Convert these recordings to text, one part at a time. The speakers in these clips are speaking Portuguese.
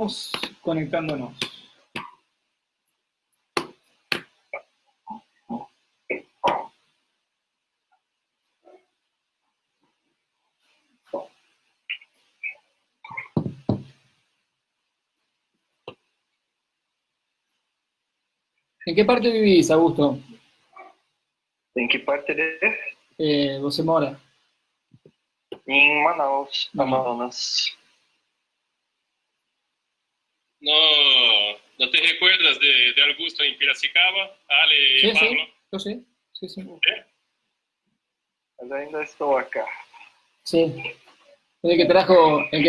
estamos conectándonos. ¿En qué parte vivís, Augusto? Em que parte Você mora? Em Manaus, Amazonas. ¿No te recuerdas de Augusto en Piracicaba? Ale y Pablo. Yo sí. Mas ainda estou acá. Sí. El que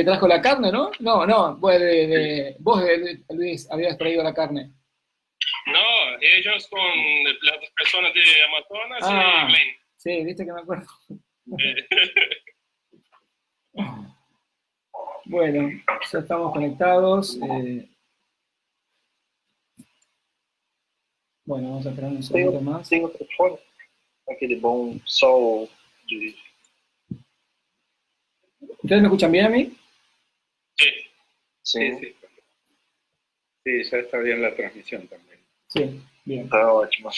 trajo la carne, ¿no? No, vos, Luis, habías traído la carne. No, ellos con las personas de Amazonas y Glenn. Sí, viste que me acuerdo. Bueno, ya estamos conectados. Bueno, vamos a esperar un segundo más. Tem o telefone, aquele bom sol de... ¿Ustedes me escuchan bien a mí? Sim. Sí, ya está bien la transmisión también. Sí, bien. Tá ótimo.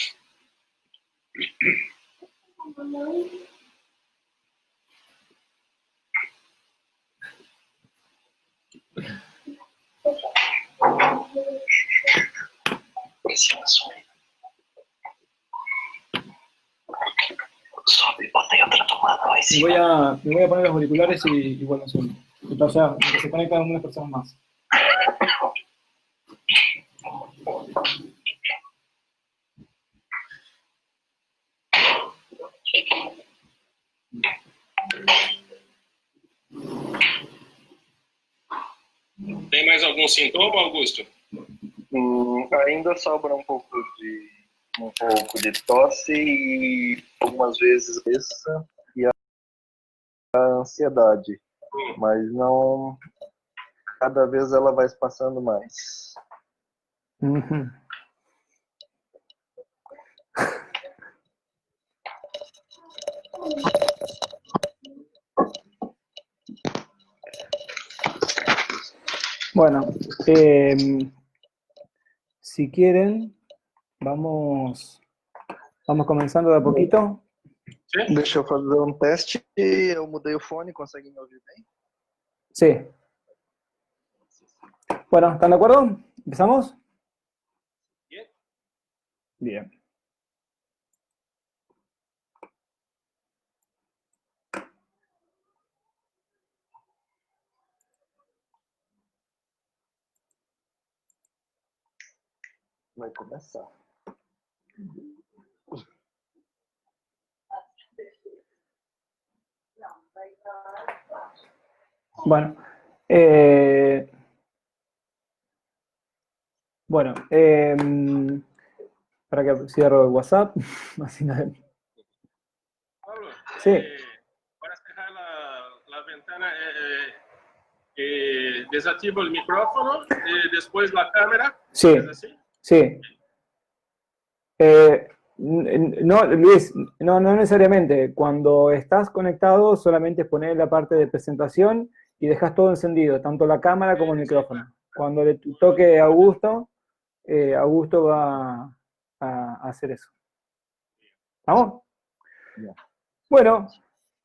Sobe, bota em outra tomada lá em cima. Me voy a poner los auriculares y vuelvo a subir. O sea, que se conectan algunas personas más. Tem mais algum sintoma, Augusto? Ainda sobra um pouco de tosse e algumas vezes essa e a ansiedade, mas não, cada vez ela vai se passando mais. Uhum. Bueno, si quieren, vamos comenzando de a poquito. Sim? Deixa eu fazer um teste. Eu mudei o fone, conseguem me ouvir bem? Sí. Bueno, ¿están de acuerdo? ¿Empezamos? Bien. Vai começar. Bueno, para que cierro el WhatsApp. Así no... Pablo, Sí. para cerrar la ventana, desactivo el micrófono y después la cámara. Sí. ¿Es así? Sí. No, Luis, no necesariamente. Cuando estás conectado, solamente pones la parte de presentación y dejas todo encendido, tanto la cámara como el micrófono. Cuando le toque a Augusto, Augusto va a hacer eso. ¿Vamos? Bueno,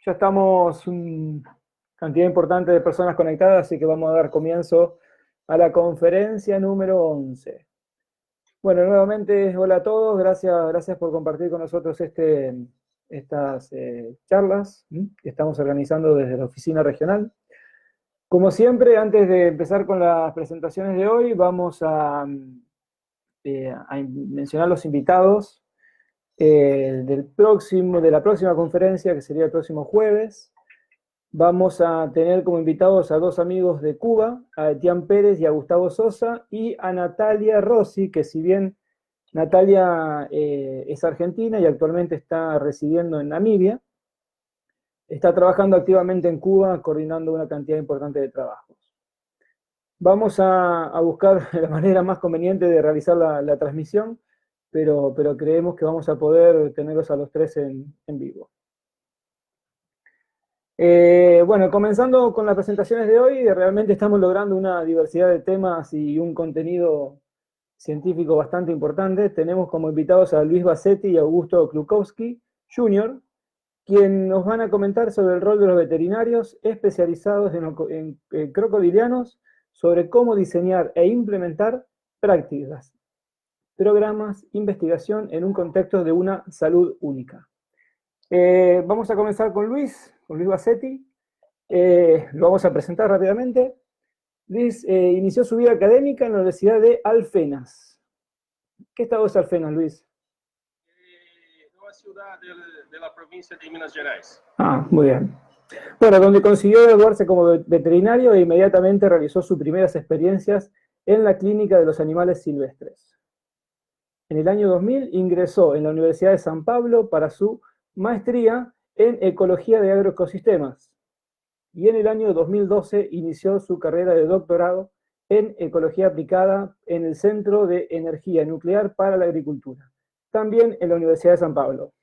ya estamos una cantidad importante de personas conectadas, así que vamos a dar comienzo a la conferencia número 11. Bueno, nuevamente, hola a todos, gracias por compartir con nosotros estas charlas que estamos organizando desde la oficina regional. Como siempre, antes de empezar con las presentaciones de hoy, vamos a mencionar los invitados de la próxima conferencia, que sería el próximo jueves. Vamos a tener como invitados a dos amigos de Cuba, a Etienne Pérez y a Gustavo Sosa, y a Natalia Rossi, que si bien Natalia es argentina y actualmente está residiendo en Namibia, está trabajando activamente en Cuba, coordinando una cantidad importante de trabajos. Vamos a buscar la manera más conveniente de realizar la transmisión, pero creemos que vamos a poder tenerlos a los tres en vivo. Bueno, comenzando con las presentaciones de hoy, realmente estamos logrando una diversidad de temas y un contenido científico bastante importante. Tenemos como invitados a Luis Bassetti y Augusto Klukowski Jr., quien nos van a comentar sobre el rol de los veterinarios especializados en crocodilianos, sobre cómo diseñar e implementar prácticas, programas, investigación en un contexto de una salud única. Vamos a comenzar con Luis Bassetti. Lo vamos a presentar rápidamente. Luis inició su vida académica en la Universidad de Alfenas. ¿Qué estado es Alfenas, Luis? Una ciudad de la provincia de Minas Gerais. Muy bien. Bueno, donde consiguió graduarse como veterinario e inmediatamente realizó sus primeras experiencias en la clínica de los animales silvestres. En el año 2000 ingresó en la Universidad de San Pablo para su maestría en Ecología de Agroecosistemas. Y en el año 2012 inició su carrera de doctorado en Ecología Aplicada en el Centro de Energía Nuclear para la Agricultura, también en la Universidad de San Pablo.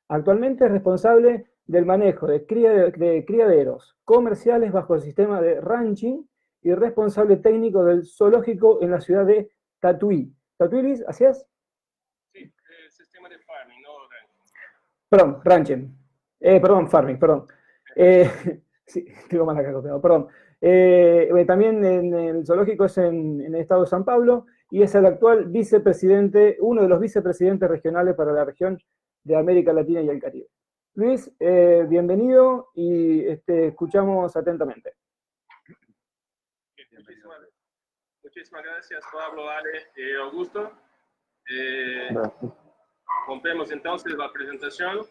Actualmente es responsable del manejo de criaderos comerciales bajo el sistema de ranching y responsable técnico del zoológico en la ciudad de Tatuí. ¿Tatuí, Luis? ¿Así es? Sí, el sistema de farming, no ranching. Perdón, ranching. Farming, perdón. Sí, tengo mal acá copiado, perdón. También en el zoológico es en el estado de San Pablo y es el actual vicepresidente, uno de los vicepresidentes regionales para la región de América Latina y el Caribe. Luis, bienvenido y escuchamos atentamente. Muchísimas gracias, Pablo, Ale y Augusto. Rompemos entonces la presentación.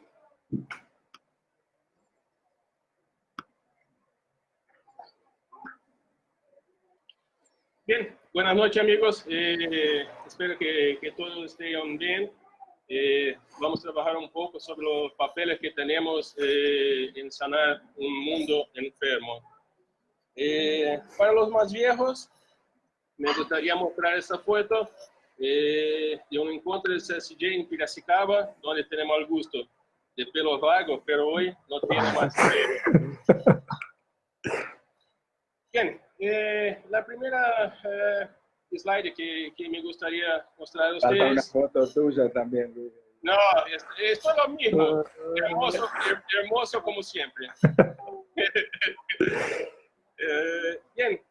Bien, buenas noches amigos, espero que todos estén bien. Vamos a trabajar un poco sobre los papeles que tenemos en sanar un mundo enfermo. Para los más viejos, me gustaría mostrar esta foto de un encuentro del CSJ en Piracicaba, donde tenemos al gusto de pelo largo, pero hoy no tiene más pelo. Bien, la primera slide que me gustaría mostrar a ustedes. Falta una foto tuya también, Luis. No, es todo lo mismo. Hermoso como siempre. Bien,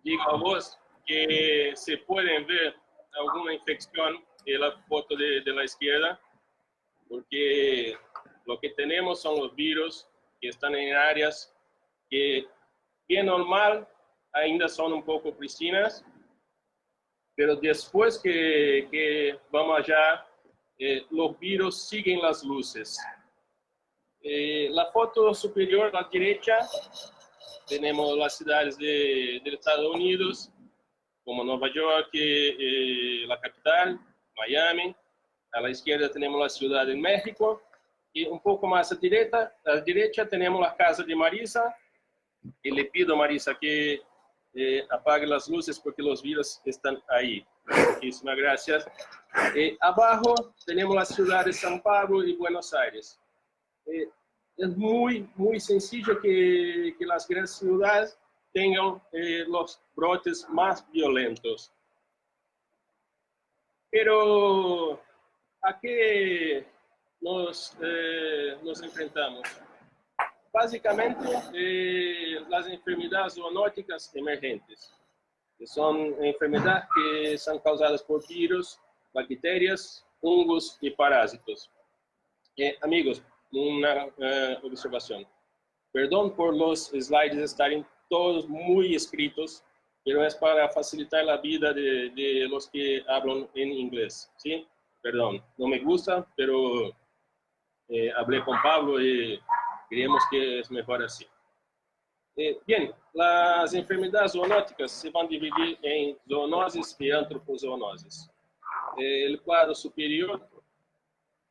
digo a vos que se pueden ver alguna infección en la foto de la izquierda, porque lo que tenemos son los virus que están en áreas que bien normal ainda son un poco prístinas, pero después que vamos allá, los virus siguen las luces. La foto superior a la derecha tenemos las ciudades de Estados Unidos, como Nueva York, la capital, Miami. A la izquierda tenemos la ciudad de México y un poco más a la derecha tenemos la casa de Marisa. Y le pido a Marisa que apague las luces porque los virus están ahí. Muchísimas gracias. Abajo tenemos la ciudad de San Pablo y Buenos Aires. Es muy sencillo que las grandes ciudades tengan los brotes más violentos. Pero, ¿a qué nos enfrentamos? Básicamente, las enfermedades zoonóticas emergentes, que son enfermedades que son causadas por virus, bacterias, hongos y parásitos. Amigos, una observación. Perdón por los slides estarem todos muy escritos, pero es para facilitar la vida de los que hablan en inglés, ¿sí? Perdón, no me gusta, pero hablé con Pablo y creemos que es mejor así. Bien, las enfermedades zoonóticas se van a dividir en zoonoses y antropozoonosis. El cuadro superior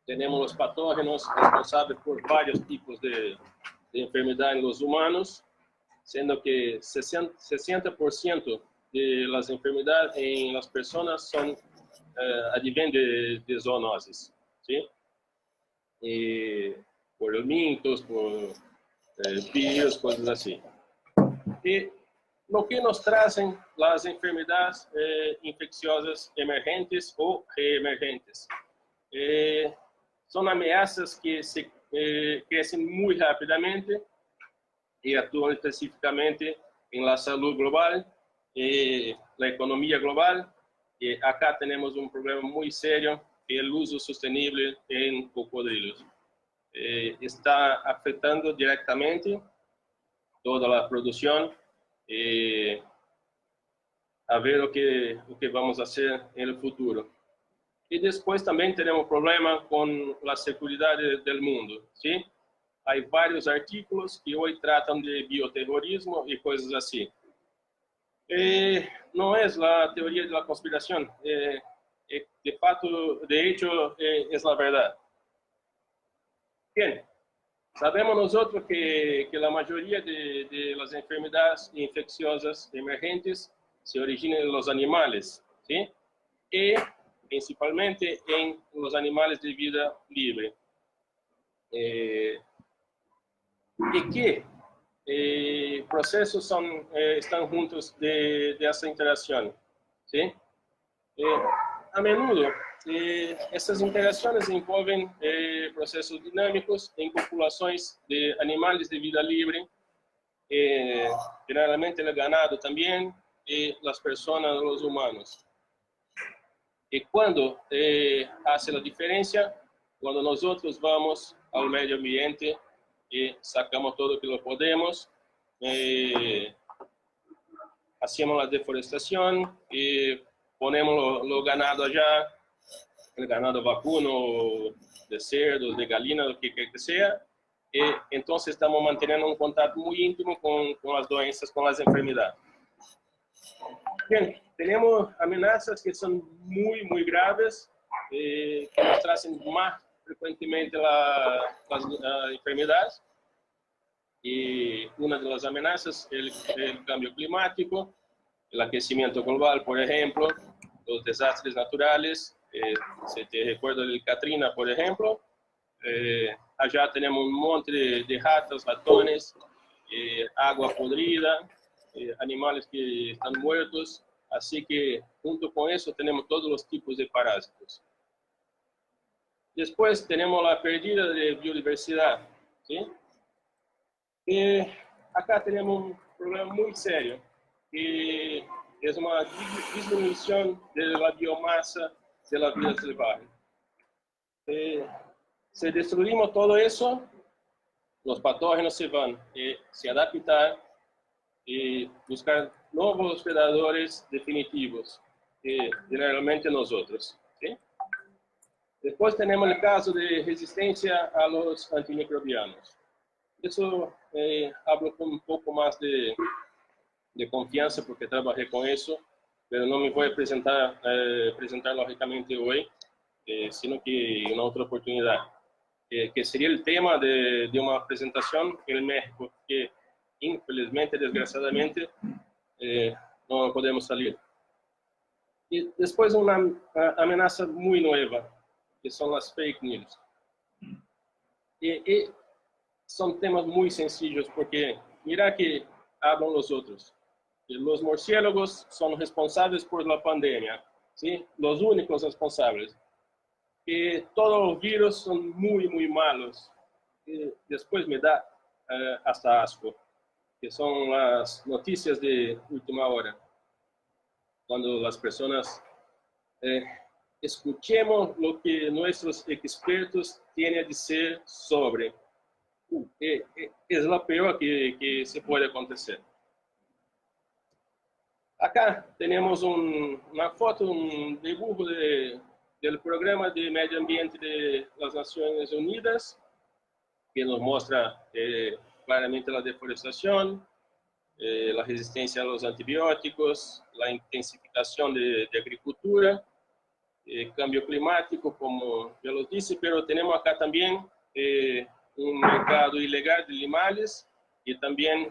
tenemos los patógenos responsables por varios tipos de enfermedad en los humanos, siendo que 60% de las enfermedades en las personas son advienen de zoonosis, ¿sí? por elementos, por virus, cosas así. Y lo que nos trazem las enfermedades infecciosas emergentes o reemergentes. Son ameaças que se crecen muy rápidamente y actúan específicamente en la salud global, la economía global. Y acá tenemos un problema muy serio, que es el uso sostenible en cocodrilos. Está afectando directamente toda la producción. A ver lo que vamos a hacer en el futuro. Y después también tenemos problema con la seguridad del mundo, ¿sí? Hay varios artículos que hoy tratan de bioterrorismo y cosas así. No es la teoría de la conspiración, de fato, de hecho, es la verdad. Bien, sabemos nosotros que la mayoría de las enfermedades infecciosas emergentes se originan en los animales, ¿sí? Y principalmente en los animales de vida libre. ¿Y qué procesos están juntos de esa interacción? ¿Sí? A menudo, essas interações envolvem processos dinâmicos em populações de animais de vida livre, generalmente el ganado também, e as pessoas, os humanos. E quando hace a diferença, quando nós vamos ao meio ambiente e sacamos todo o que podemos, hacemos a deforestação e ponemos o ganado allá, o ganado vacuno, de cerdo, de galina, lo que quer que seja, e então estamos mantendo um contato muito íntimo com as doenças, com as enfermidades. Bem, temos ameaças que são muito graves, que nos trazem mais frequentemente as enfermidades. E uma das ameaças é o cambio climático, el aquecimiento global, por ejemplo, los desastres naturales. Si te recuerdo del Katrina, por ejemplo, allá tenemos un monte de ratas, ratones, agua podrida, animales que están muertos. Así que junto con eso tenemos todos los tipos de parásitos. Después tenemos la pérdida de biodiversidad, ¿sí? Acá tenemos un problema muy serio, que es una disminución de la biomasa de la vida salvaje. Si destruimos todo eso, los patógenos se van a se adaptar y buscar nuevos predadores definitivos, generalmente nosotros, ¿sí? Después tenemos el caso de resistencia a los antimicrobianos. Eso hablo con un poco más de confianza porque trabajé con eso, pero no me voy a presentar lógicamente hoy, sino que en otra oportunidad, que sería el tema de una presentación en México, que infelizmente, desgraciadamente, no podemos salir. Y después una amenaza muy nueva, que son las fake news. Y son temas muy sencillos porque mira que hablan los otros. Los murciélagos son responsables por la pandemia, ¿sí? Los únicos responsables. Que todos los virus son muy malos. Y después me da hasta asco, que son las noticias de última hora. Cuando las personas escuchemos lo que nuestros expertos tienen a decir sobre. Es lo peor que se puede acontecer. Acá tenemos una foto, un dibujo del programa de medio ambiente de las Naciones Unidas, que nos muestra claramente la deforestación, la resistencia a los antibióticos, la intensificación de agricultura, cambio climático, como ya lo dije, pero tenemos acá también un mercado ilegal de animales y también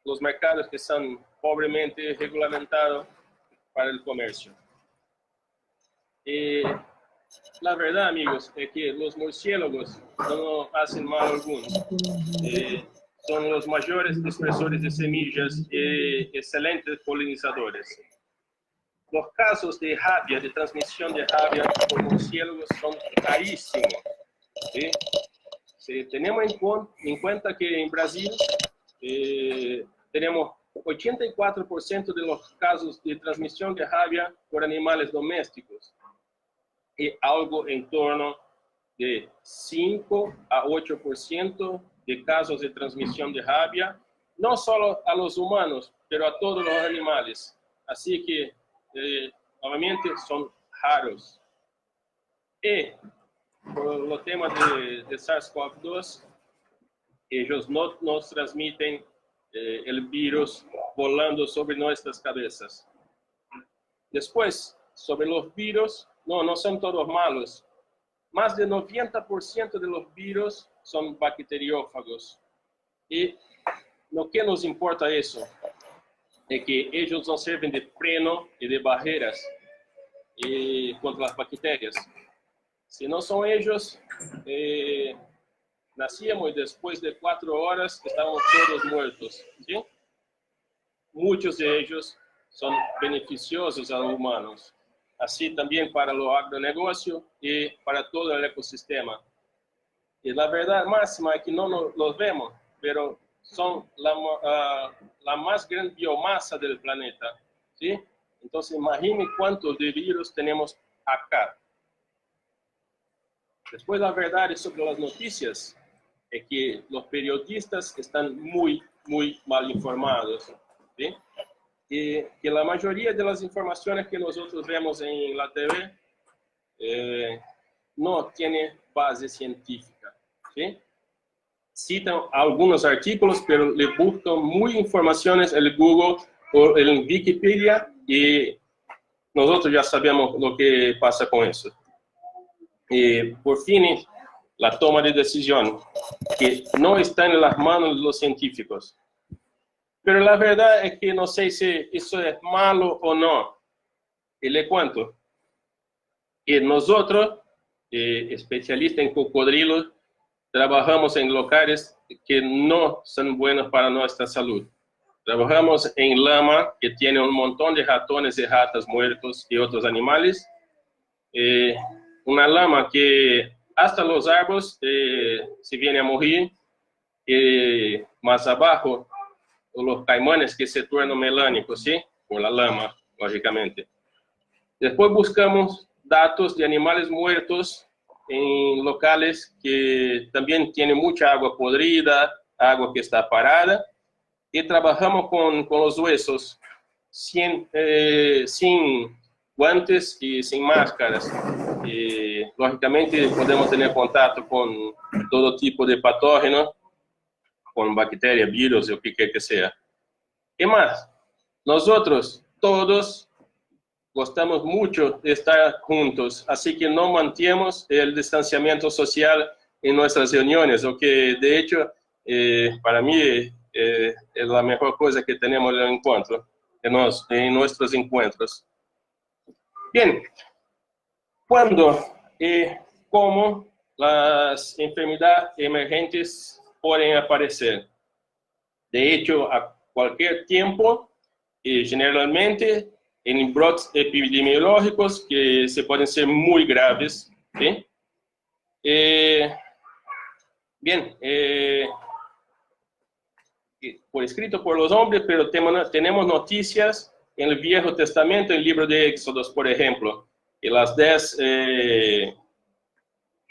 los mercados que están pobremente regulamentados para el comercio. la verdad, amigos, es que los murciélagos no hacen mal alguno. Son los mayores dispersores de semillas y excelentes polinizadores. Los casos de rabia, de transmisión de rabia por murciélagos son carísimos. ¿Sí? Si tenemos en cuenta que en Brasil tenemos 84% de los casos de transmisión de rabia por animales domésticos y algo en torno de 5 a 8% de casos de transmisión de rabia, no solo a los humanos, pero a todos los animales. Así que, nuevamente, son raros. Y por los temas de SARS-CoV-2, ellos no nos transmiten el virus volando sobre nuestras cabezas. Después, sobre los virus, no son todos malos. Más del 90% de los virus son bacteriófagos. Y lo que nos importa eso es que ellos nos sirven de freno y de barreras contra las bacterias. Si no son ellos, nacíamos y después de 4 horas estábamos todos muertos. ¿Sí? Muchos de ellos son beneficiosos a los humanos, así también para los agronegocios y para todo el ecosistema. Y la verdad máxima es que no los vemos, pero son la más gran biomasa del planeta. ¿Sí? Entonces imagine cuántos de virus tenemos acá. Después la verdad sobre las noticias es que los periodistas están muy mal informados. ¿Sí? Y que la mayoría de las informaciones que nosotros vemos en la TV no tiene base científica. ¿Sí? Citan algunos artículos, pero le buscan muy informaciones en Google o en Wikipedia y nosotros ya sabemos lo que pasa con eso. Y por fin, la toma de decisión, que no está en las manos de los científicos. Pero la verdad es que no sé si eso es malo o no. Y le cuento que nosotros, especialistas en cocodrilos, trabajamos en locales que no son buenos para nuestra salud. Trabajamos en lama, que tiene un montón de ratones y ratas muertos y otros animales. Una lama que hasta los árboles se viene a morir. Más abajo, los caimanes que se tornan melánicos, ¿sí? Por la lama, lógicamente. Después buscamos datos de animales muertos en locales que también tienen mucha agua podrida, agua que está parada, y trabajamos con los huesos sin guantes y sin máscaras. Lógicamente podemos tener contacto con todo tipo de patógenos, con bacterias, virus, o que quer que sea. ¿Qué más? Nosotros todos gostamos mucho de estar juntos, así que no mantenemos el distanciamiento social en nuestras reuniones, o que de hecho para mí es la mejor cosa que tenemos en el encuentro, en nuestros encuentros. Bien, ¿cuándo y cómo las enfermedades emergentes pueden aparecer? De hecho, a cualquier tiempo, generalmente en brotes epidemiológicos que se pueden ser muy graves. ¿Sí? Bien, por escrito por los hombres, pero tenemos noticias en el Viejo Testamento, en el libro de Éxodos, por ejemplo, y las 10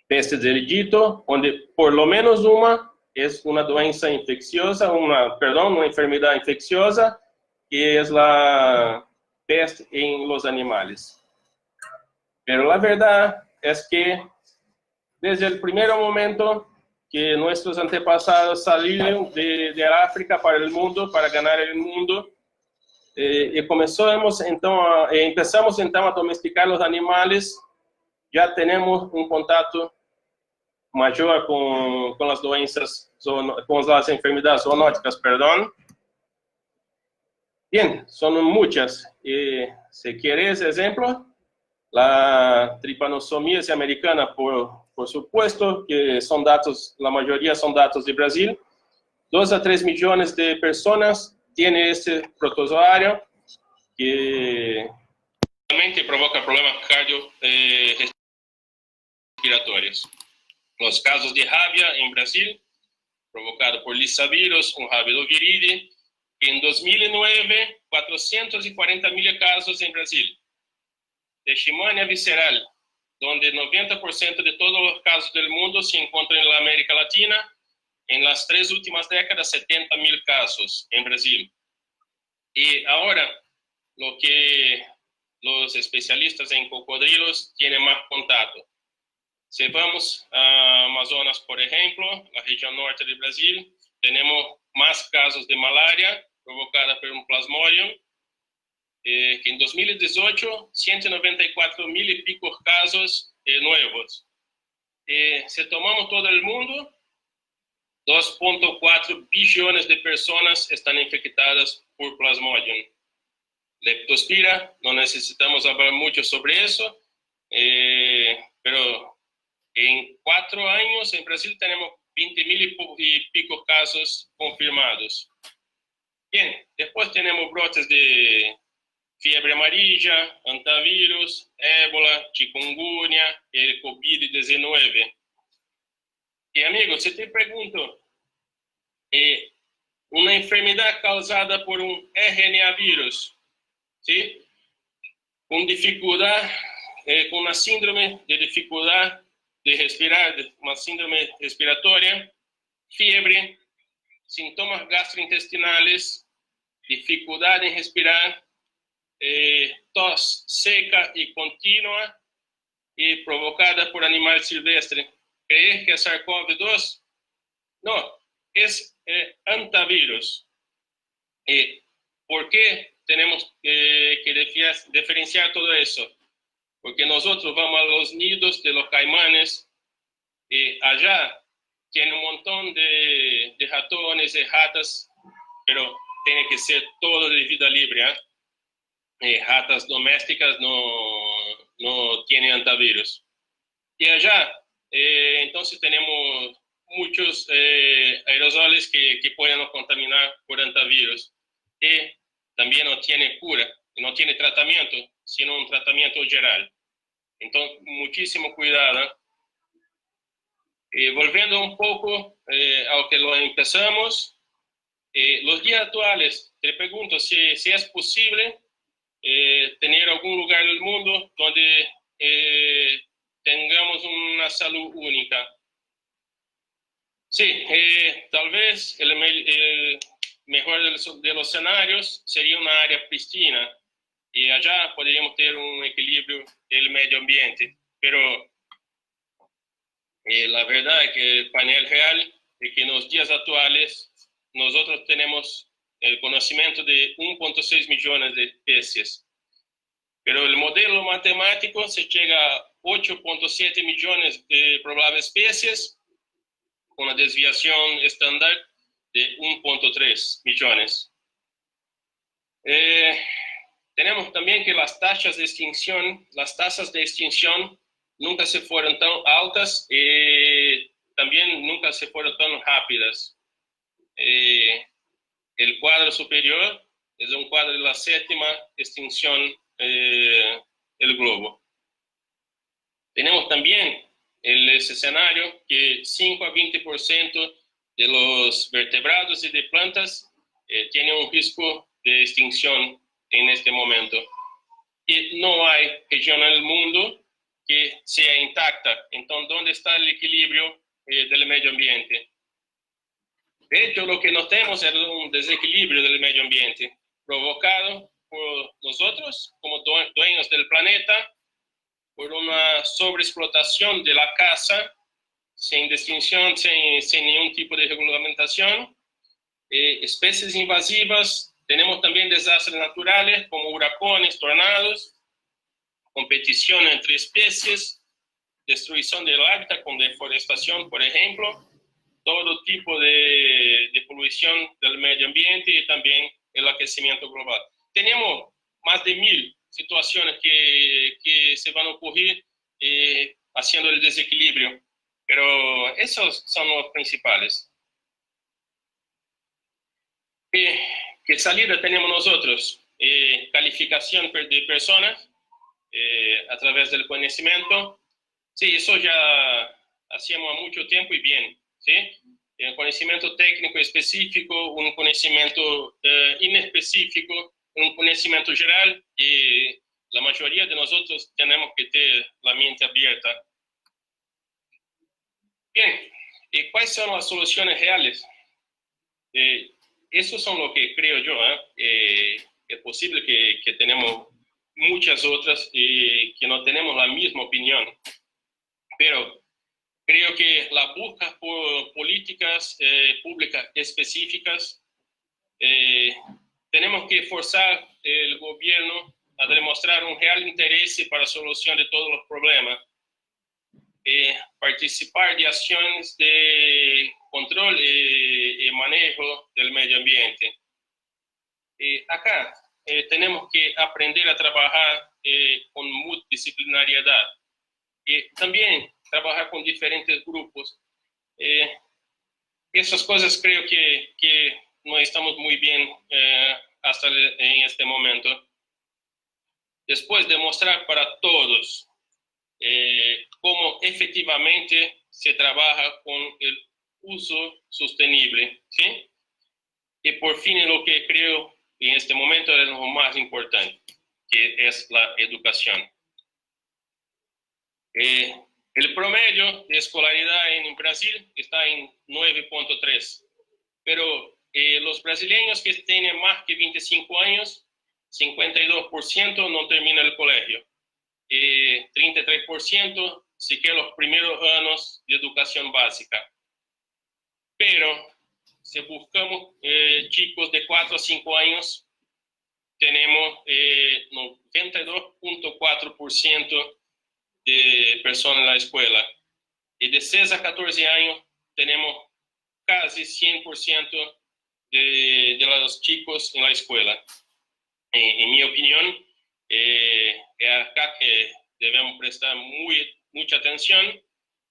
pestes del Egipto, donde por lo menos una es una doença infecciosa, una enfermedad infecciosa, que es la peste en los animales. Pero la verdad es que desde el primer momento que nuestros antepasados salieron de África para el mundo, para ganar el mundo, y empezamos entonces a domesticar los animales, ya tenemos un contacto mayor con las doenças, con las enfermedades zoonóticas, perdón. Bien, son muchas. Si quieres ejemplo, La trypanosomiase americana, por supuesto, que son datos, la mayoría son datos de Brasil. 2 a 3 millones de personas tienen este protozoario que realmente provoca problemas cardiorrespiratorios. Los casos de rabia en Brasil, provocado por Lissavirus, un Rabidoviride. En 2009, 440.000 casos en Brasil. Leishmania visceral, donde 90% de todos los casos del mundo se encuentran en la América Latina. En las 3 últimas décadas, 70.000 casos en Brasil. Y ahora, lo que los especialistas en cocodrilos tienen más contacto. Si vamos a Amazonas, por ejemplo, la región norte de Brasil, tenemos más casos de malaria provocada por un plasmodium, que en 2018, 194.000 y pico casos nuevos. Si tomamos todo el mundo, 2.4 billones de personas están infectadas por plasmodium. Leptospira, no necesitamos hablar mucho sobre eso, pero en 4 años en Brasil tenemos 20.000 y pico casos confirmados. Bien, después tenemos brotes de fiebre amarilla, antivirus, ébola, chikungunya, el COVID-19. Y amigos, si te pregunto, una enfermedad causada por un RNA virus, ¿sí? Con dificultad, con una síndrome de dificultad de respirar, una síndrome respiratoria, fiebre, síntomas gastrointestinales, dificultad en respirar, tos seca y continua y provocada por animal silvestre. ¿Crees que es SARS-CoV-2? No, es antivirus. ¿Por qué tenemos que diferenciar todo eso? Porque nosotros vamos a los nidos de los caimanes y allá tiene un montón de ratones y ratas, pero tiene que ser todo de vida libre. Ratas domésticas no tienen antivirus. Y allá, entonces tenemos muchos aerosoles que pueden nos contaminar por antivirus. Y también no tiene cura, no tiene tratamiento, sino un tratamiento general. Entonces, muchísimo cuidado. Volviendo un poco a lo que lo empezamos, los días actuales, te pregunto si es posible tener algún lugar del mundo donde tengamos una salud única. Sí, tal vez el mejor de los escenarios sería una área pristina y allá podríamos tener un equilibrio del medio ambiente, pero la verdad es que el panel real es que en los días actuales nosotros tenemos el conocimiento de 1.6 millones de especies, pero el modelo matemático se llega a 8.7 millones de probables especies con una desviación estándar de 1.3 millones. Tenemos también que las tasas de extinción nunca se fueron tan altas y también nunca se fueron tan rápidas. El cuadro superior es un cuadro de la 7ª extinción del globo. Tenemos también ese escenario que 5 a 20% de los vertebrados y de plantas tienen un riesgo de extinción en este momento. Y no hay región en el mundo que sea intacta. Entonces, ¿dónde está el equilibrio del medio ambiente? De hecho, lo que notamos es un desequilibrio del medio ambiente provocado por nosotros como dueños del planeta, por una sobreexplotación de la caza sin distinción, sin ningún tipo de regulamentación, especies invasivas. Tenemos también desastres naturales como huracanes, tornados, competición entre especies, destrucción del hábitat con deforestación, por ejemplo, todo tipo de polución del medio ambiente y también el aquecimiento global. Tenemos más de 1000 situaciones que se van a ocurrir haciendo el desequilibrio, pero esos son los principales. ¿Qué salida tenemos nosotros? Calificación de personas a través del conocimiento. Sí, eso ya hacíamos a mucho tiempo y bien, ¿sí? Un conocimiento técnico específico, un conocimiento inespecífico, un conocimiento general, y la mayoría de nosotros tenemos que tener la mente abierta. Bien, ¿y cuáles son las soluciones reales? Eso son lo que creo yo. Es posible que tenemos muchas otras y que no tenemos la misma opinión, pero creo que la búsqueda por políticas públicas específicas, tenemos que forzar el gobierno a demostrar un real interés para la solución de todos los problemas, participar de acciones de control y manejo del medio ambiente. Acá tenemos que aprender a trabajar con multidisciplinariedad y también trabajar con diferentes grupos. Esas cosas creo que no estamos muy bien hasta en este momento. Después demostrar para todos cómo efectivamente se trabaja con el uso sostenible, ¿sí? Y por fin lo que creo en este momento es lo más importante, que es la educación. El promedio de escolaridad en Brasil está en 9.3, pero los brasileños que tienen más que 25 años, 52% no terminan el colegio, 33% siquiera los primeros años de educación básica. Pero si buscamos chicos de 4 a 5 años, tenemos 92.4% de personas en la escuela. Y de 6 a 14 años tenemos casi 100% de los chicos en la escuela. En mi opinión, es acá que debemos prestar mucha atención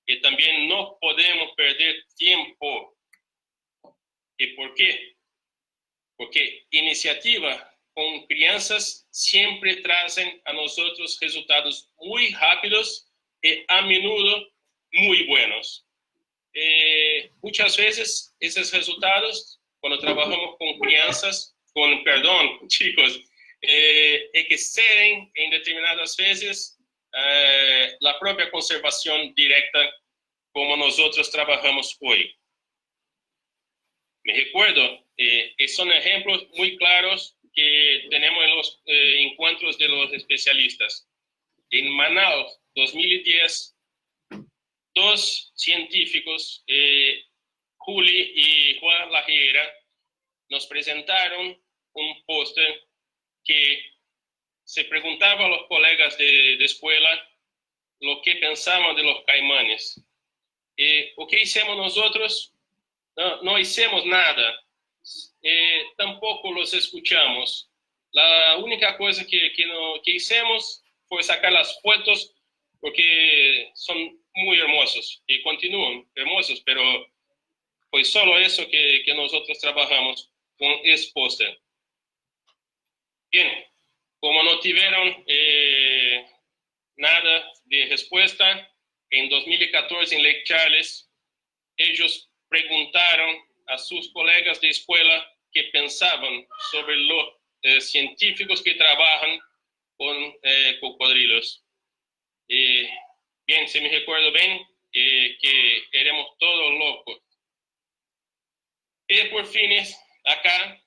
y también no podemos perder tiempo. ¿Y por qué? Porque iniciativas con crianças siempre traen a nosotros resultados muy rápidos y a menudo muy buenos. Muchas veces esos resultados, cuando trabajamos con crianças, chicos, exceden en determinadas veces la propia conservación directa como nosotros trabajamos hoy. Me recuerdo, son ejemplos muy claros que tenemos en los encuentros de los especialistas. En Manaus, 2010, 2 científicos, Juli y Juan Lajera, nos presentaron un póster que se preguntaba a los colegas de escuela lo que pensaban de los caimanes. ¿O qué hicimos nosotros? No hicimos nada. Tampoco los escuchamos. La única cosa que hicimos fue sacar las fotos porque son muy hermosos y continúan hermosos, pero fue solo eso que nosotros trabajamos con ese póster. Bien, como no tuvieron nada de respuesta, en 2014 en Lake Charles, ellos preguntaron a sus colegas de escuela qué pensaban sobre los científicos que trabajan con cocodrilos. Bien, si me recuerdo bien, que éramos todos locos. Y por fines, acá,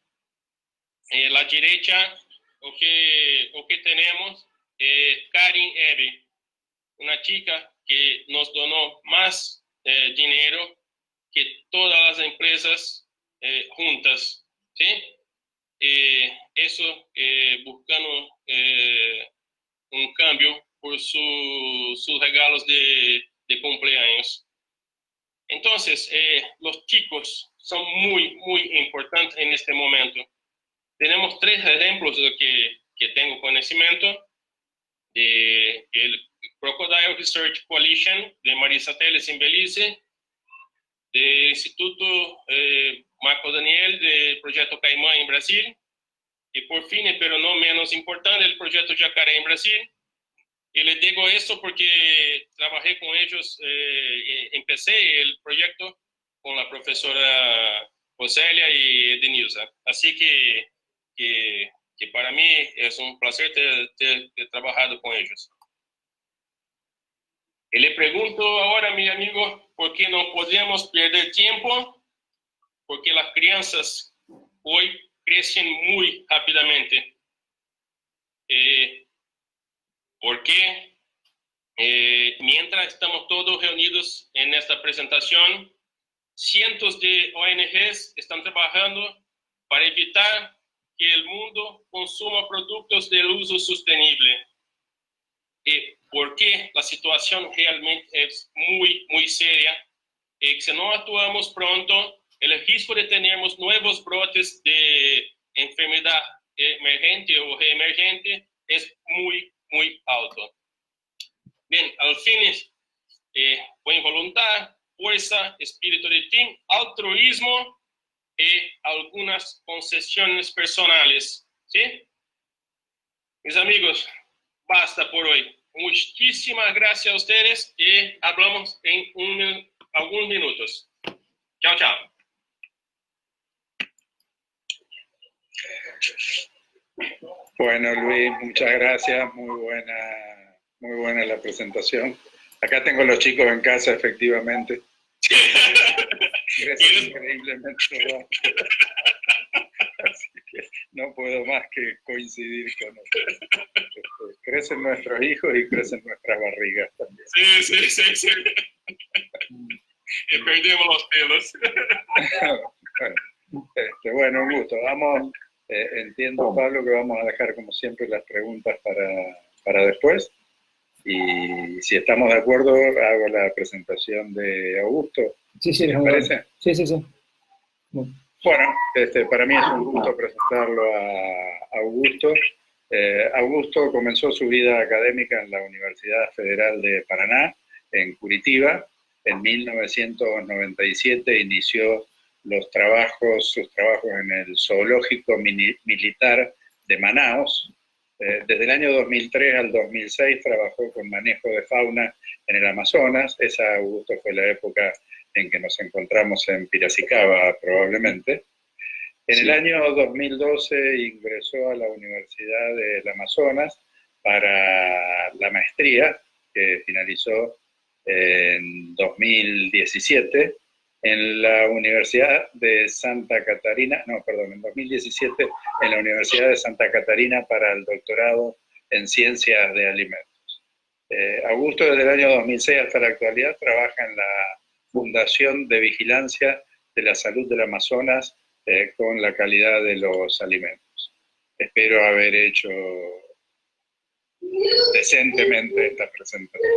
la derecha, lo que tenemos es Karin Ebe, una chica que nos donó más dinero que todas las empresas juntas, ¿sí? Eso buscando un cambio por sus regalos de cumpleaños. Entonces, los chicos son muy, muy importantes en este momento. Tenemos 3 ejemplos que tengo conocimiento de el Crocodile Research Coalition de Marisa Teles en Belice, del Instituto Marco Daniel del Proyecto Caimán en Brasil, y por fin, pero no menos importante, el Proyecto Jacaré en Brasil. Y les digo esto porque trabajé con ellos, empecé el proyecto con la profesora Josélia y Denilza. Así que para mí es un placer ter trabajado con ellos. Y le pregunto ahora, mi amigo, ¿por qué no podemos perder tiempo? Porque las crianças hoy crecen muy rápidamente. Porque mientras estamos todos reunidos en esta presentación, cientos de ONGs están trabajando para evitar que el mundo consuma productos del uso sostenible. Porque la situación realmente es muy, muy seria. Y si no actuamos pronto, el riesgo de tener nuevos brotes de enfermedad emergente o reemergente es muy, muy alto. Bien, al fin, buen voluntad, fuerza, espíritu de team, altruismo y algunas concesiones personales. ¿Sí? Mis amigos, basta por hoy. Muchísimas gracias a ustedes y hablamos en algunos minutos. Chao, chao. Bueno, Luis, muchas gracias. Muy buena la presentación. Acá tengo los chicos en casa, efectivamente. Crecen increíblemente. Así que no puedo más que coincidir con ustedes. Crecen nuestros hijos y crecen nuestras barrigas también. Sí. Y perdemos los pelos. Bueno, un gusto. Entiendo, Pablo, que vamos a dejar como siempre las preguntas para después. Y si estamos de acuerdo, hago la presentación de Augusto. Sí, ¿Les parece? Sí. Bueno, para mí es un gusto presentarlo a Augusto. Augusto comenzó su vida académica en la Universidad Federal de Paraná, en Curitiba. En 1997 inició sus trabajos en el Zoológico Militar de Manaos. Desde el año 2003 al 2006 trabajó con manejo de fauna en el Amazonas. Esa, Augusto, fue la época en que nos encontramos en Piracicaba, probablemente. En el año 2012 ingresó a la Universidad del Amazonas para la maestría, que finalizó en 2017, en la Universidad de Santa Catarina, en 2017, en la Universidad de Santa Catarina para el doctorado en Ciencias de Alimentos. Augusto, desde el año 2006 hasta la actualidad, trabaja en la Fundación de Vigilancia de la Salud del Amazonas con la calidad de los alimentos. Espero haber hecho decentemente esta presentación.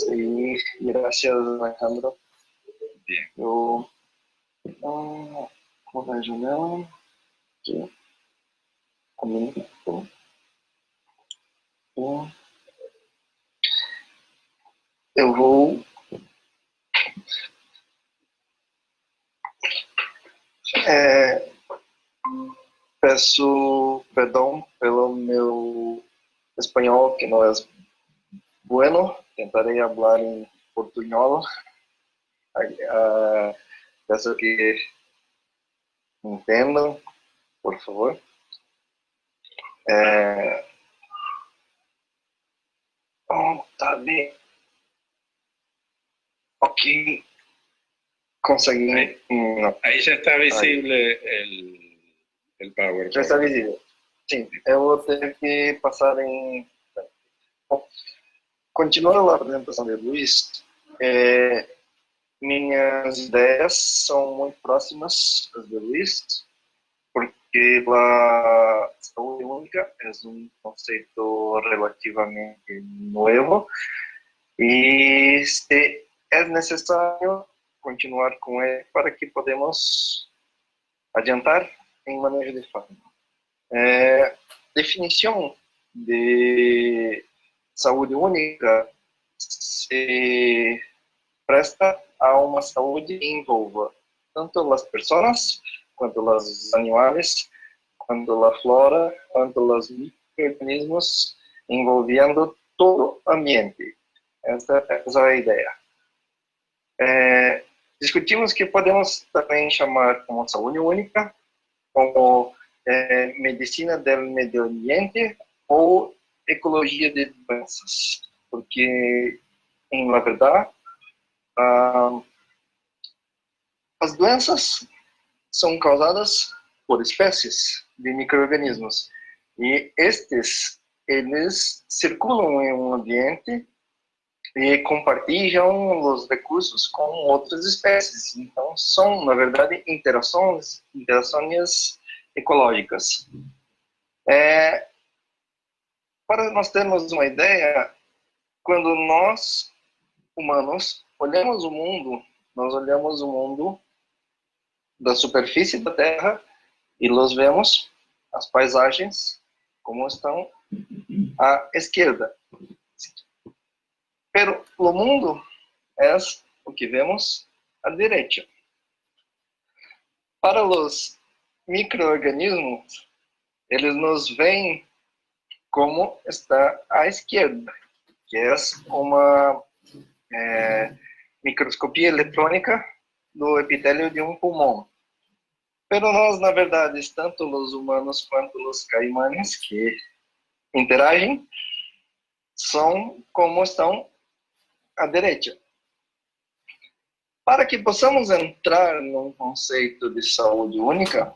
Sí, gracias, Alejandro. Bien. Eu vou dar a janela aqui. Comigo. Eu vou peço perdão pelo meu espanhol, que não é bueno. Tentarei falar em portunhol. Peço que entendam, por favor. Tá bem. Ok. Consegui. Ahí ya está visible el PowerPoint. Já está visível. Sim, eu vou ter que passar em... Bom, continuando a apresentação de Luiz, minhas ideias são muito próximas às de Luiz, porque a saúde única é conceito relativamente novo e é necessário continuar com ele para que podemos adiantar em manejo de fauna. Definição de saúde única se presta a uma saúde que envolva tanto as pessoas, quanto os animais, quanto a flora, quanto os micro-organismos, envolvendo todo o ambiente. Essa é a ideia. Discutimos que podemos também chamar como saúde única, como medicina do meio ambiente ou ecologia de doenças, porque, na verdade, as doenças são causadas por espécies de micro-organismos e eles circulam em um ambiente e compartilham os recursos com outras espécies. Então, são, na verdade, interações ecológicas. Para nós termos uma ideia, quando nós, humanos, olhamos o mundo, nós olhamos o mundo da superfície da Terra e nós vemos as paisagens como estão à esquerda. Pero o mundo é o que vemos à direita. Para os micro-organismos, eles nos veem como está à esquerda, que é uma microscopia eletrônica do epitélio de um pulmão. Pero nós, na verdade, tanto os humanos quanto os caimanes que interagem, são como estão à direita. Para que possamos entrar num conceito de saúde única,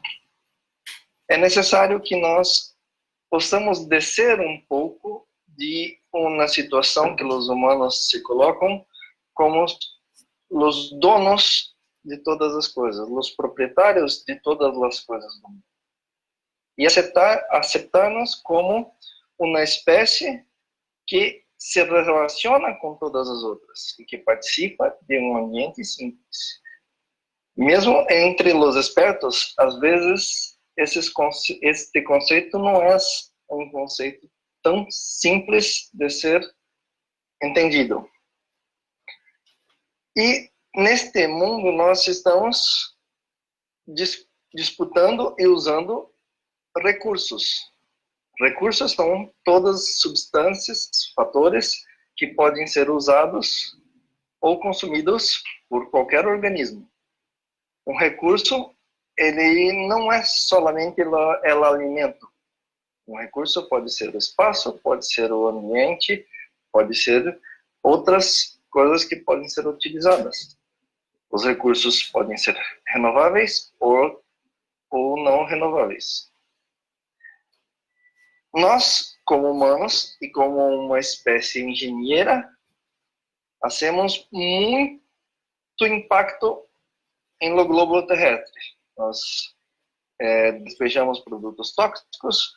é necessário que nós possamos descer um pouco de uma situação que os humanos se colocam como os donos de todas as coisas, os proprietários de todas as coisas do mundo. E aceitar-nos como uma espécie que se relaciona com todas as outras e que participa de um ambiente simples. Mesmo entre os expertos, às vezes, este conceito não é um conceito tão simples de ser entendido. E neste mundo nós estamos disputando e usando recursos. Recursos são todas substâncias, fatores que podem ser usados ou consumidos por qualquer organismo. Um recurso, ele não é somente o alimento. Um recurso pode ser o espaço, pode ser o ambiente, pode ser outras coisas que podem ser utilizadas. Os recursos podem ser renováveis ou não renováveis. Nós, como humanos e como uma espécie engenheira, fazemos muito impacto no globo terrestre. Nós despejamos produtos tóxicos,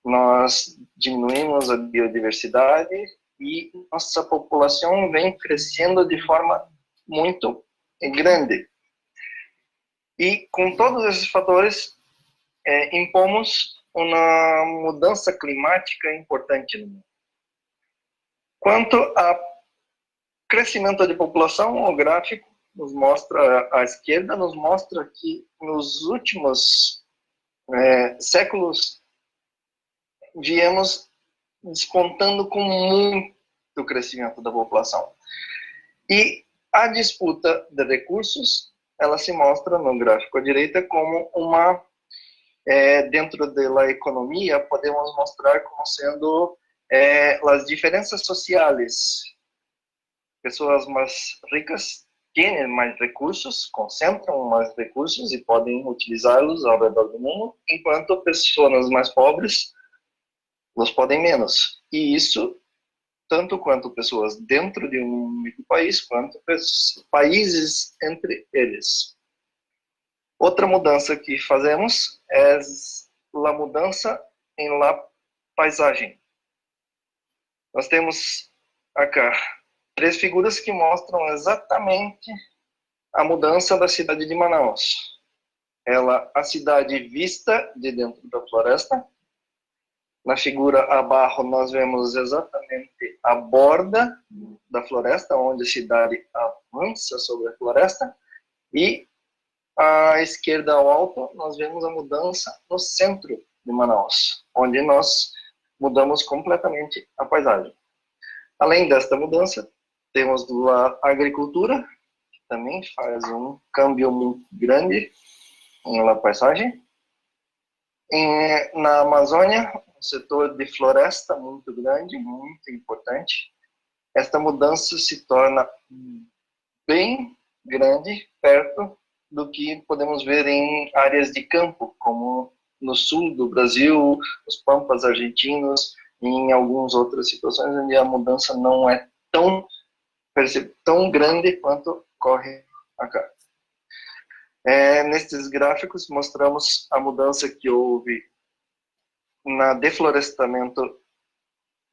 nós diminuímos a biodiversidade e nossa população vem crescendo de forma muito grande. E com todos esses fatores, impomos uma mudança climática importante no mundo. Quanto ao crescimento de população, o gráfico nos mostra, à esquerda, nos mostra que nos últimos séculos viemos despontando com muito crescimento da população. E a disputa de recursos, ela se mostra no gráfico à direita como uma dentro da economia, podemos mostrar como sendo as diferenças sociais. Pessoas mais ricas têm mais recursos, concentram mais recursos e podem utilizá-los ao redor do mundo, enquanto pessoas mais pobres os podem menos. E isso, tanto quanto pessoas dentro de um único país, quanto países entre eles. Outra mudança que fazemos é a mudança em la paisagem. Nós temos acá 3 figuras que mostram exatamente a mudança da cidade de Manaus. A cidade vista de dentro da floresta, Na figura abaixo, nós vemos exatamente a borda da floresta, onde a cidade avança sobre a floresta, e à esquerda ao alto, nós vemos a mudança no centro de Manaus, onde nós mudamos completamente a paisagem. Além desta mudança, temos a agricultura, que também faz um câmbio muito grande na paisagem. Na Amazônia, um setor de floresta muito grande, muito importante. Esta mudança se torna bem grande, perto do que podemos ver em áreas de campo, como no sul do Brasil, os pampas argentinos, e em algumas outras situações onde a mudança não é tão grande quanto ocorre acá. Nestes gráficos mostramos a mudança que houve no deflorestamento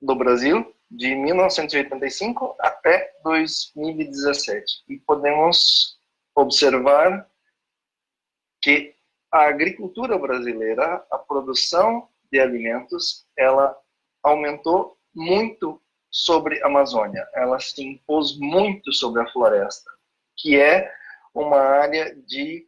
do Brasil de 1985 até 2017. E podemos observar que a agricultura brasileira, a produção de alimentos, ela aumentou muito sobre a Amazônia. Ela se impôs muito sobre a floresta, que é uma área de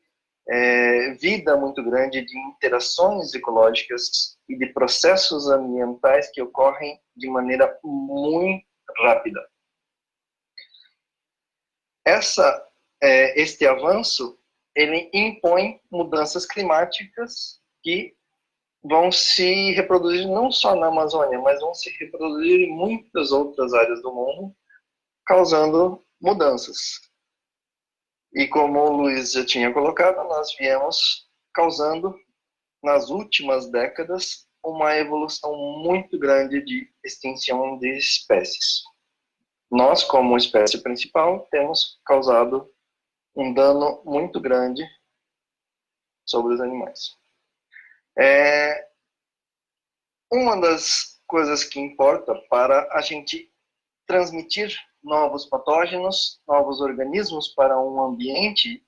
vida muito grande, de interações ecológicas e de processos ambientais que ocorrem de maneira muito rápida. Este avanço, ele impõe mudanças climáticas que vão se reproduzir não só na Amazônia, mas vão se reproduzir em muitas outras áreas do mundo, causando mudanças. E como o Luiz já tinha colocado, nós viemos causando, nas últimas décadas, uma evolução muito grande de extinção de espécies. Nós, como espécie principal, temos causado um dano muito grande sobre os animais. Uma das coisas que importa para a gente transmitir novos patógenos, novos organismos para um ambiente,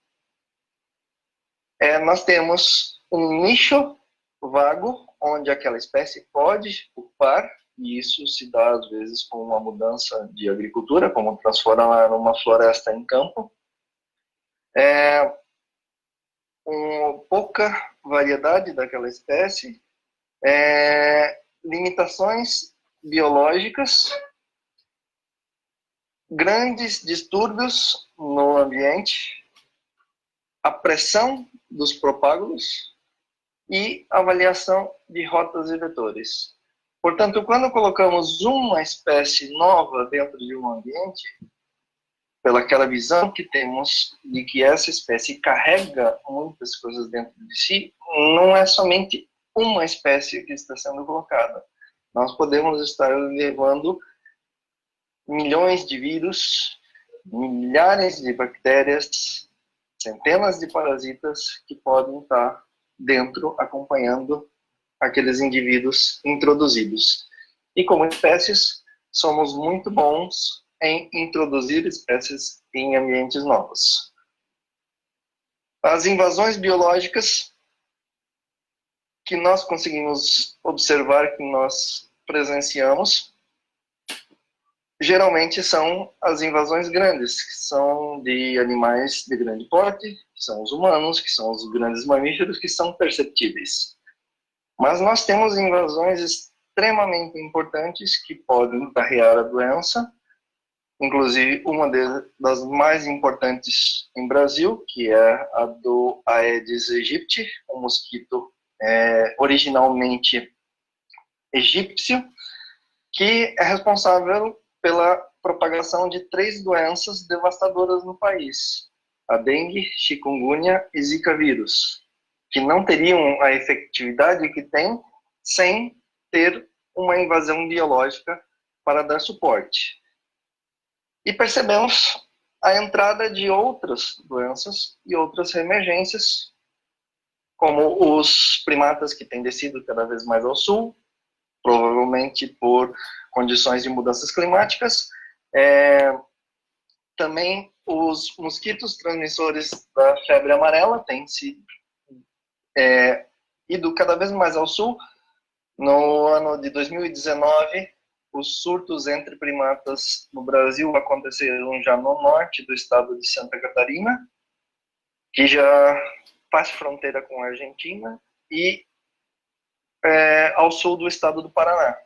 nós temos um nicho vago onde aquela espécie pode ocupar, e isso se dá às vezes com uma mudança de agricultura, como transformar uma floresta em campo. Pouca variedade daquela espécie, limitações biológicas, grandes distúrbios no ambiente, a pressão dos propágulos e avaliação de rotas e vetores. Portanto, quando colocamos uma espécie nova dentro de um ambiente, pelaquela visão que temos de que essa espécie carrega muitas coisas dentro de si, não é somente uma espécie que está sendo colocada. Nós podemos estar levando milhões de vírus, milhares de bactérias, centenas de parasitas que podem estar dentro, acompanhando aqueles indivíduos introduzidos. E como espécies, somos muito bons em introduzir espécies em ambientes novos. As invasões biológicas que nós conseguimos observar, que nós presenciamos, geralmente são as invasões grandes, que são de animais de grande porte, que são os humanos, que são os grandes mamíferos, que são perceptíveis. Mas nós temos invasões extremamente importantes que podem acarrear a doença, inclusive uma das mais importantes em Brasil, que é a do Aedes aegypti, um mosquito originalmente egípcio, que é responsável pela propagação de 3 doenças devastadoras no país: a dengue, chikungunya e zika vírus, que não teriam a efetividade que tem sem ter uma invasão biológica para dar suporte. E percebemos a entrada de outras doenças e outras reemergências, como os primatas que têm descido cada vez mais ao sul, provavelmente por condições de mudanças climáticas. Também os mosquitos transmissores da febre amarela têm se ido cada vez mais ao sul, No ano de 2019, os surtos entre primatas no Brasil aconteceram já no norte do estado de Santa Catarina, que já faz fronteira com a Argentina, e ao sul do estado do Paraná.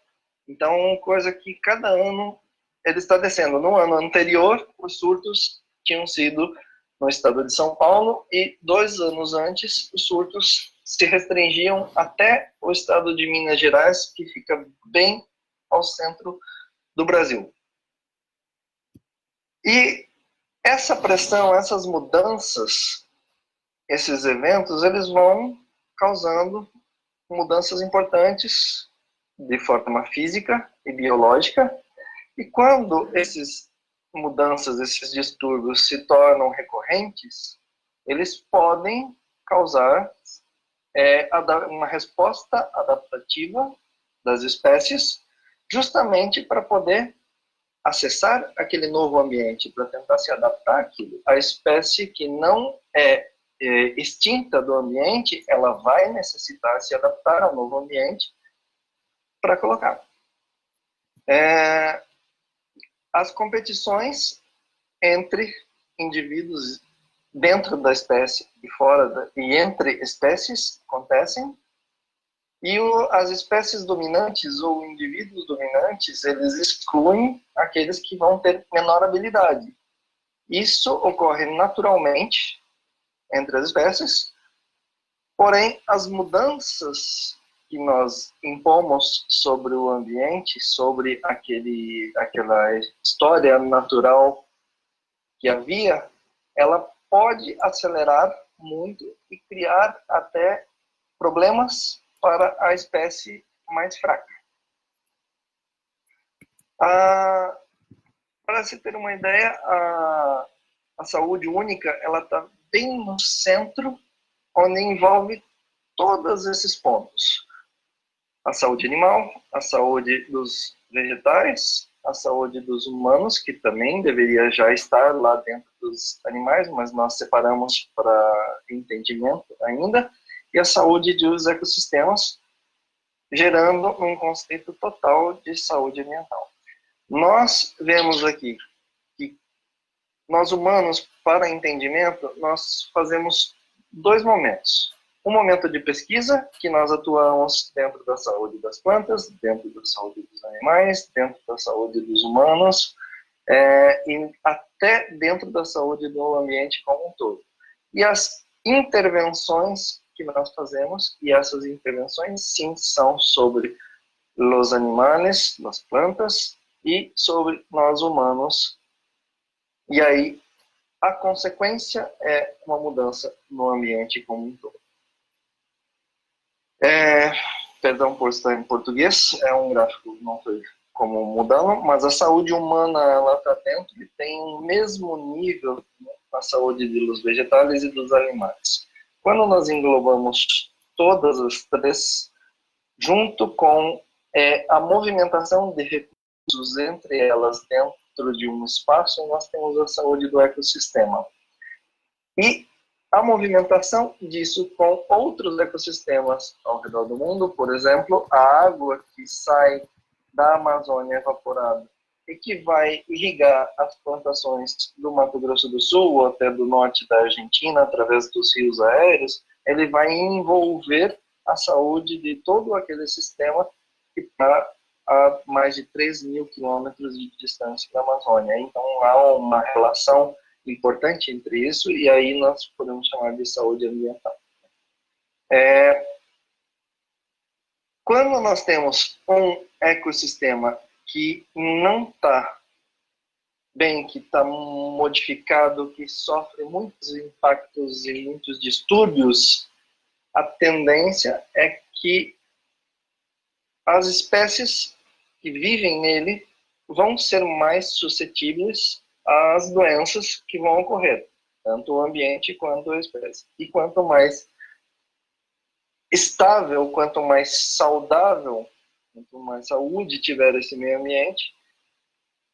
Então, coisa que cada ano ele está descendo. No ano anterior, os surtos tinham sido no estado de São Paulo, e 2 anos antes, os surtos se restringiam até o estado de Minas Gerais, que fica bem ao centro do Brasil. E essa pressão, essas mudanças, esses eventos, eles vão causando mudanças importantes de forma física e biológica. E quando essas mudanças, esses distúrbios se tornam recorrentes, eles podem causar uma resposta adaptativa das espécies, justamente para poder acessar aquele novo ambiente, para tentar se adaptar àquilo. A espécie que não é extinta do ambiente, ela vai necessitar se adaptar ao novo ambiente para colocar. As competições entre indivíduos dentro da espécie e fora e entre espécies acontecem, e as espécies dominantes ou indivíduos dominantes, eles excluem aqueles que vão ter menor habilidade. Isso ocorre naturalmente entre as espécies, porém as mudanças que nós impomos sobre o ambiente, sobre aquela história natural que havia, ela pode acelerar muito e criar até problemas para a espécie mais fraca. Para se ter uma ideia, a saúde única ela está bem no centro, onde envolve todos esses pontos. A saúde animal, a saúde dos vegetais, a saúde dos humanos, que também deveria já estar lá dentro dos animais, mas nós separamos para entendimento ainda, e a saúde dos ecossistemas, gerando um conceito total de saúde ambiental. Nós vemos aqui que nós humanos, para entendimento, nós fazemos 2 momentos. Um momento de pesquisa, que nós atuamos dentro da saúde das plantas, dentro da saúde dos animais, dentro da saúde dos humanos, e até dentro da saúde do ambiente como um todo. E as intervenções que nós fazemos, e essas intervenções sim são sobre os animais, as plantas, e sobre nós humanos. E aí, a consequência é uma mudança no ambiente como um todo. Perdão por estar em português, é um gráfico, não sei como mudando, mas a saúde humana, ela está dentro e tem o mesmo nível, né, a saúde dos vegetais e dos animais. Quando nós englobamos todas as 3, junto com a movimentação de recursos entre elas dentro de um espaço, nós temos a saúde do ecossistema. E a movimentação disso com outros ecossistemas ao redor do mundo, por exemplo, a água que sai da Amazônia evaporada e que vai irrigar as plantações do Mato Grosso do Sul ou até do norte da Argentina, através dos rios aéreos, ele vai envolver a saúde de todo aquele sistema que está a mais de 3.000 quilômetros de distância da Amazônia. Então, há uma relação importante entre isso, e aí nós podemos chamar de saúde ambiental. Quando nós temos um ecossistema que não está bem, que está modificado, que sofre muitos impactos e muitos distúrbios, a tendência é que as espécies que vivem nele vão ser mais suscetíveis às doenças que vão ocorrer, tanto o ambiente quanto a espécie. E quanto mais estável, quanto mais saudável, quanto mais saúde tiver esse meio ambiente,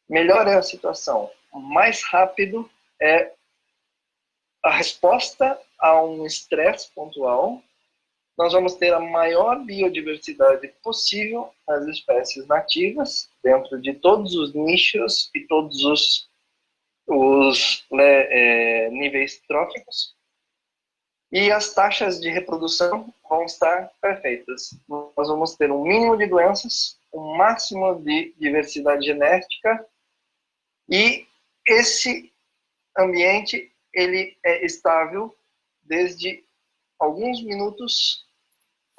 melhor é a situação. Mais rápido é a resposta a um estresse pontual nós vamos ter a maior biodiversidade possível nas espécies nativas, dentro de todos os nichos e todos os níveis tróficos. E as taxas de reprodução vão estar perfeitas. Nós vamos ter um mínimo de doenças, um máximo de diversidade genética, e esse ambiente ele é estável desde alguns minutos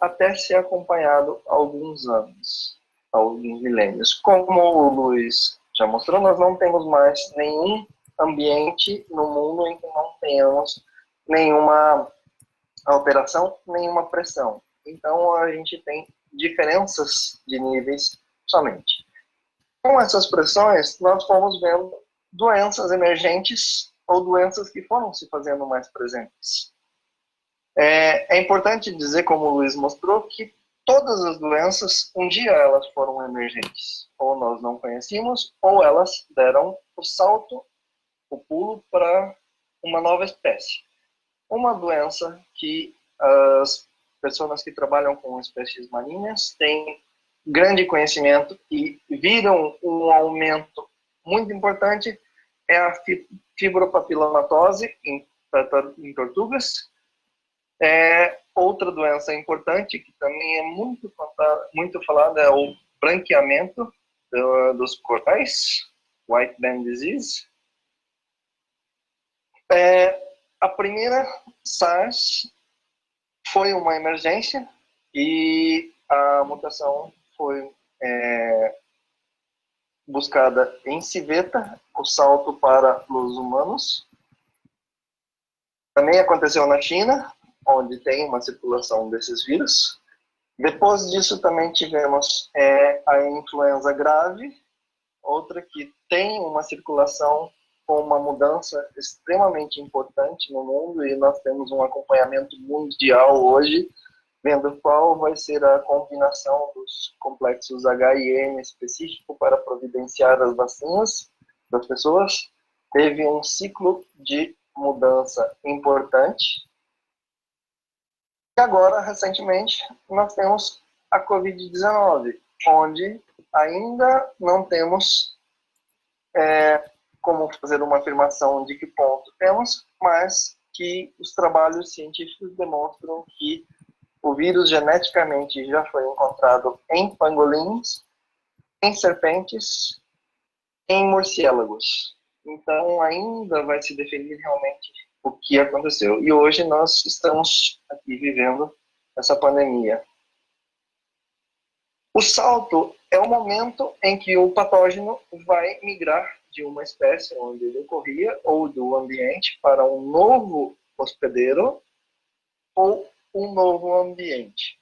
até ser acompanhado há alguns anos, alguns milênios. Como o Luiz já mostrou, nós não temos mais nenhum ambiente no mundo em que não tenhamos nenhuma alteração, nenhuma pressão. Então, a gente tem diferenças de níveis somente. Com essas pressões, nós fomos vendo doenças emergentes ou doenças que foram se fazendo mais presentes. É importante dizer, como o Luiz mostrou, que todas as doenças, um dia elas foram emergentes. Ou nós não conhecíamos, ou elas deram o salto, o pulo para uma nova espécie. Uma doença que as pessoas que trabalham com espécies marinhas têm grande conhecimento e viram um aumento muito importante é a fibropapilomatose em tortugas. Outra doença importante que também é muito falada é o branqueamento dos corais, White Band Disease. A primeira SARS foi uma emergência e a mutação foi buscada em civeta, o salto para os humanos. Também aconteceu na China, onde tem uma circulação desses vírus. Depois disso também tivemos a influenza grave, outra que tem uma circulação com uma mudança extremamente importante no mundo, e nós temos um acompanhamento mundial hoje, vendo qual vai ser a combinação dos complexos H e M específico para providenciar as vacinas das pessoas. Teve um ciclo de mudança importante. E agora, recentemente, nós temos a Covid-19, onde ainda não temos como fazer uma afirmação de que ponto temos, mas que os trabalhos científicos demonstram que o vírus geneticamente já foi encontrado em pangolins, em serpentes, em morcélagos. Então, ainda vai se definir realmente o que aconteceu. E hoje nós estamos aqui vivendo essa pandemia. O salto é o momento em que o patógeno vai migrar de uma espécie onde ele ocorria ou do ambiente para um novo hospedeiro ou um novo ambiente.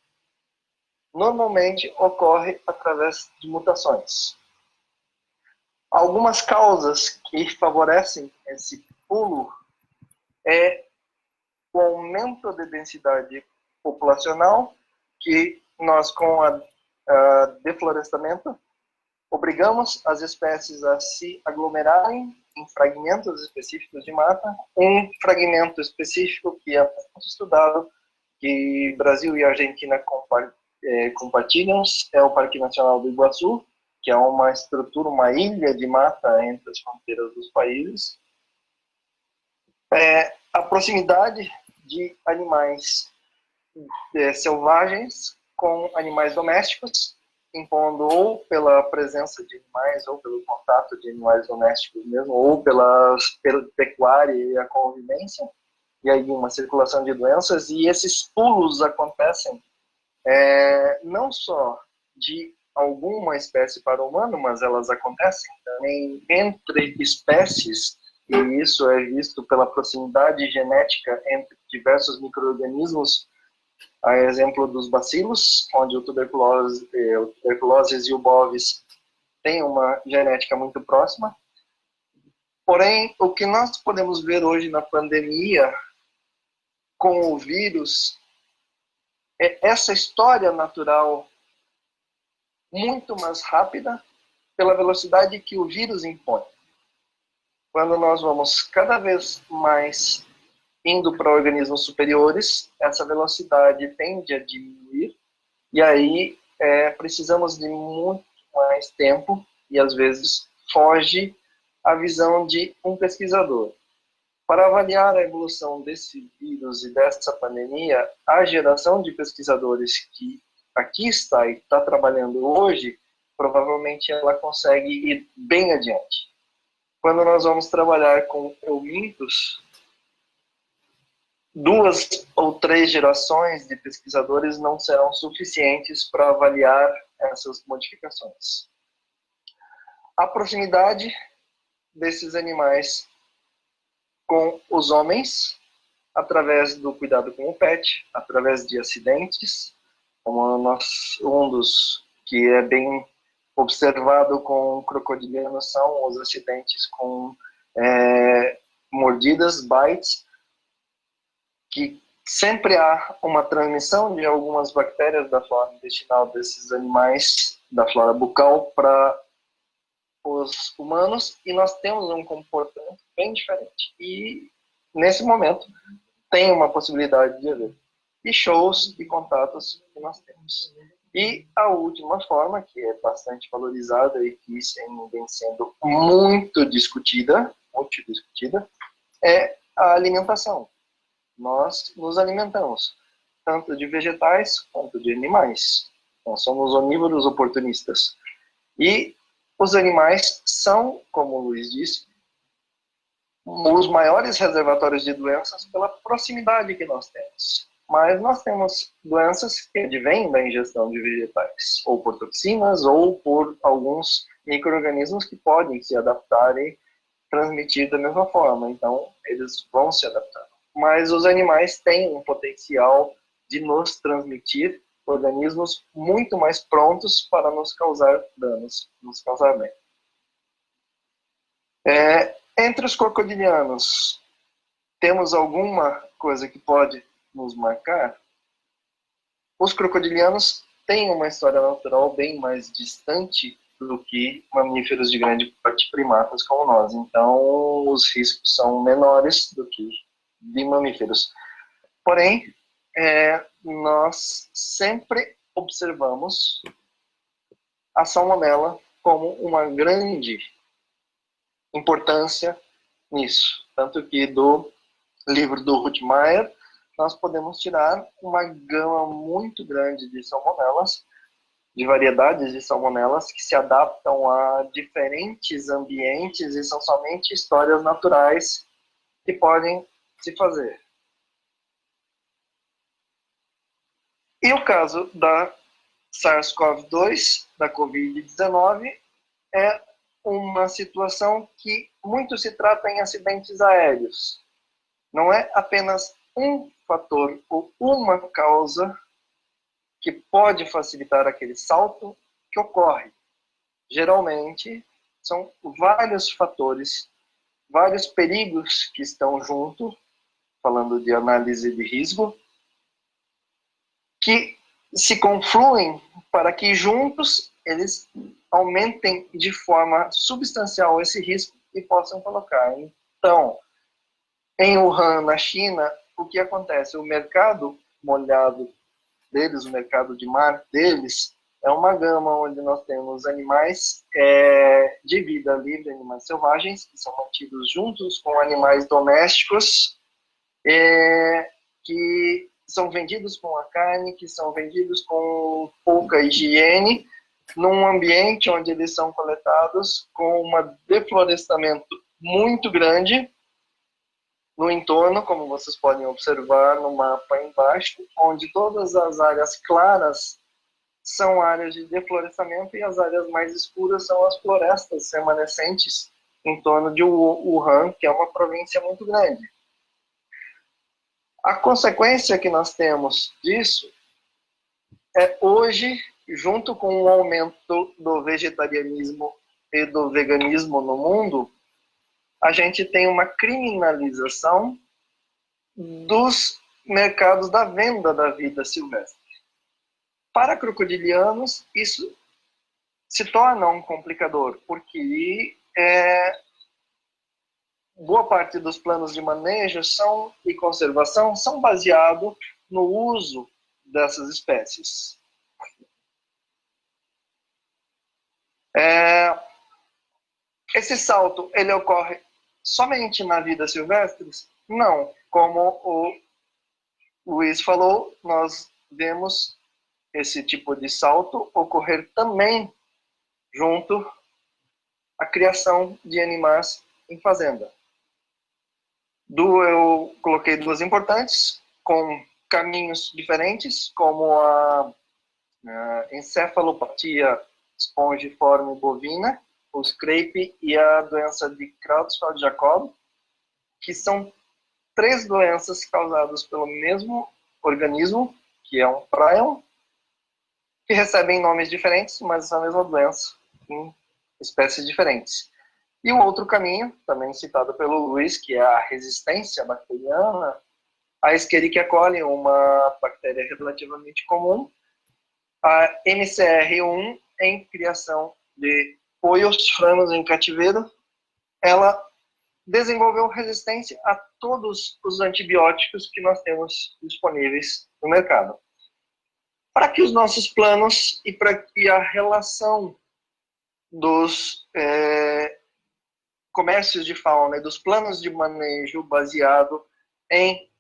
Normalmente ocorre através de mutações. Algumas causas que favorecem esse pulo é o aumento da densidade populacional, que nós, com a deflorestamento, obrigamos as espécies a se aglomerarem em fragmentos específicos de mata. Um fragmento específico que é muito estudado, que Brasil e Argentina compartilham, é o Parque Nacional do Iguaçu, que é uma estrutura, uma ilha de mata entre as fronteiras dos países. A proximidade de animais selvagens com animais domésticos, impondo ou pela presença de animais, ou pelo contato de animais domésticos mesmo, ou pela pecuária e a convivência, e aí uma circulação de doenças. E esses pulos acontecem não só de alguma espécie para o humano, mas elas acontecem também entre espécies, e isso é visto pela proximidade genética entre diversos micro-organismos, a exemplo dos bacilos, onde o tuberculose e o bovis têm uma genética muito próxima. Porém, o que nós podemos ver hoje na pandemia com o vírus é essa história natural muito mais rápida pela velocidade que o vírus impõe. Quando nós vamos cada vez mais indo para organismos superiores, essa velocidade tende a diminuir, e aí precisamos de muito mais tempo, e às vezes foge a visão de um pesquisador. Para avaliar a evolução desse vírus e dessa pandemia, a geração de pesquisadores que aqui está e está trabalhando hoje, provavelmente ela consegue ir bem adiante. Quando nós vamos trabalhar com eumintos, 2 ou 3 gerações de pesquisadores não serão suficientes para avaliar essas modificações. A proximidade desses animais com os homens, através do cuidado com o pet, através de acidentes, como um dos que é bem observado com crocodilianos são os acidentes com mordidas, bites, que sempre há uma transmissão de algumas bactérias da flora intestinal desses animais, da flora bucal, para os humanos, e nós temos um comportamento bem diferente. E, nesse momento, tem uma possibilidade de haver. E shows e contatos que nós temos. E a última forma, que é bastante valorizada e que vem sendo muito discutida, é a alimentação. Nós nos alimentamos, tanto de vegetais quanto de animais. Nós somos onívoros oportunistas. E os animais são, como o Luiz disse, os maiores reservatórios de doenças pela proximidade que nós temos. Mas nós temos doenças que advêm da ingestão de vegetais, ou por toxinas, ou por alguns micro-organismos que podem se adaptar e transmitir da mesma forma. Então, eles vão se adaptar. Mas os animais têm um potencial de nos transmitir organismos muito mais prontos para nos causar danos, nos causar bem. Entre os crocodilianos, temos alguma coisa que pode nos marcar? Os crocodilianos têm uma história natural bem mais distante do que mamíferos de grande porte, primatas como nós. Então, os riscos são menores do que de mamíferos. Porém, nós sempre observamos a salmonela como uma grande importância nisso. Tanto que do livro do Hutmeyer, nós podemos tirar uma gama muito grande de salmonelas, de variedades de salmonelas que se adaptam a diferentes ambientes e são somente histórias naturais que podem se fazer. E o caso da SARS-CoV-2, da Covid-19, é uma situação que muito se trata em acidentes aéreos. Não é apenas um fator ou uma causa que pode facilitar aquele salto que ocorre. Geralmente, são vários fatores, vários perigos que estão junto, falando de análise de risco, que se confluem para que juntos eles aumentem de forma substancial esse risco e possam colocar. Então, em Wuhan, na China, o que acontece? O mercado molhado deles, o mercado de mar deles, é uma gama onde nós temos animais de vida livre, animais selvagens, que são mantidos juntos com animais domésticos, que são vendidos com a carne, que são vendidos com pouca higiene, num ambiente onde eles são coletados com um deflorestamento muito grande no entorno, como vocês podem observar no mapa embaixo, onde todas as áreas claras são áreas de deflorestamento e as áreas mais escuras são as florestas remanescentes em torno de Wuhan, que é uma província muito grande. A consequência que nós temos disso é hoje, junto com o aumento do vegetarianismo e do veganismo no mundo, a gente tem uma criminalização dos mercados da venda da vida silvestre. Para crocodilianos, isso se torna um complicador, porque boa parte dos planos de manejo e conservação são baseados no uso dessas espécies. Esse salto, ele ocorre somente na vida silvestre? Não. Como o Luiz falou, nós vemos esse tipo de salto ocorrer também junto à criação de animais em fazenda. Eu coloquei duas importantes, com caminhos diferentes, como a encefalopatia espongiforme bovina, o scrape e a doença de Creutzfeldt-Jakob, que são 3 doenças causadas pelo mesmo organismo, que é um prion, que recebem nomes diferentes, mas é a mesma doença, em espécies diferentes. E o outro caminho, também citado pelo Luiz, que é a resistência bacteriana, a Escherichia coli, uma bactéria relativamente comum, a MCR1 em criação de poios, frangos em cativeiro, ela desenvolveu resistência a todos os antibióticos que nós temos disponíveis no mercado. Para que os nossos planos e para que a relação dos comércios de fauna e dos planos de manejo baseado em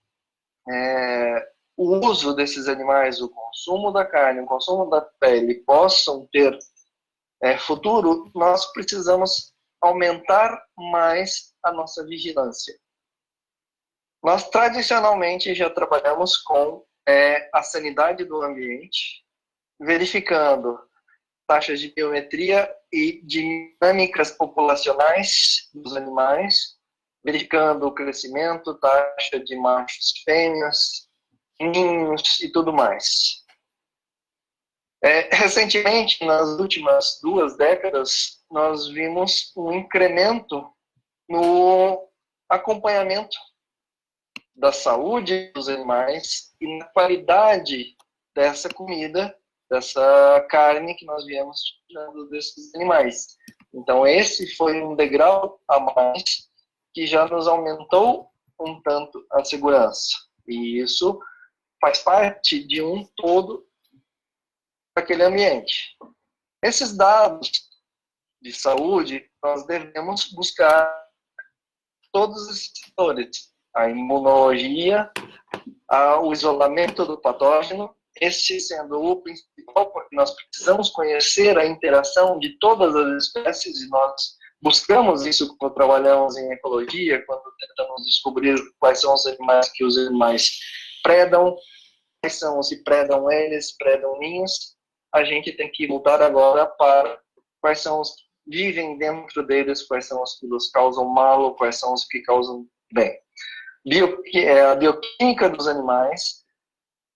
o uso desses animais, o consumo da carne, o consumo da pele possam ter futuro, nós precisamos aumentar mais a nossa vigilância. Nós tradicionalmente já trabalhamos com a sanidade do ambiente, verificando taxas de biometria e dinâmicas populacionais dos animais, verificando o crescimento, taxa de machos e fêmeas, ninhos e tudo mais. Recentemente, nas últimas 2 décadas, nós vimos um incremento no acompanhamento da saúde dos animais e na qualidade dessa comida, dessa carne que nós viemos tirando desses animais. Então, esse foi um degrau a mais que já nos aumentou um tanto a segurança. E isso faz parte de um todo daquele ambiente. Esses dados de saúde, nós devemos buscar todos os setores. A imunologia, o isolamento do patógeno, esse sendo o principal, porque nós precisamos conhecer a interação de todas as espécies, e nós buscamos isso quando trabalhamos em ecologia, quando tentamos descobrir quais são os animais que os animais predam, quais são os que predam eles, predam ninhos. A gente tem que mudar agora para quais são os que vivem dentro deles, quais são os que nos causam mal, quais são os que causam bem. A bioquímica dos animais,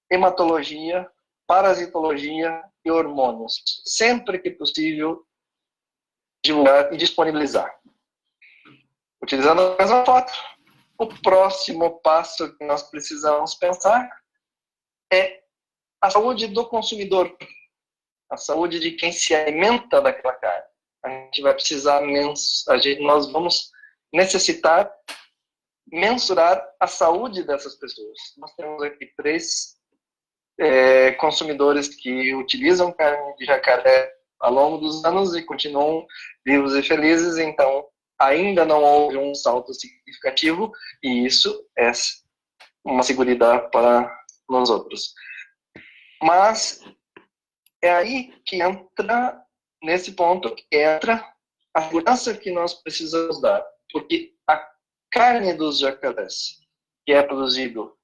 hematologia, parasitologia e hormônios. Sempre que possível, divulgar e disponibilizar. Utilizando a mesma foto, o próximo passo que nós precisamos pensar é a saúde do consumidor, a saúde de quem se alimenta daquela carne. A gente vai precisar, nós vamos necessitar mensurar a saúde dessas pessoas. Nós temos aqui 3 consumidores que utilizam carne de jacaré ao longo dos anos e continuam vivos e felizes, então ainda não houve um salto significativo, e isso é uma segurança para nós outros. Mas é aí que entra, nesse ponto, que entra a segurança que nós precisamos dar, porque a carne dos jacarés, que é produzido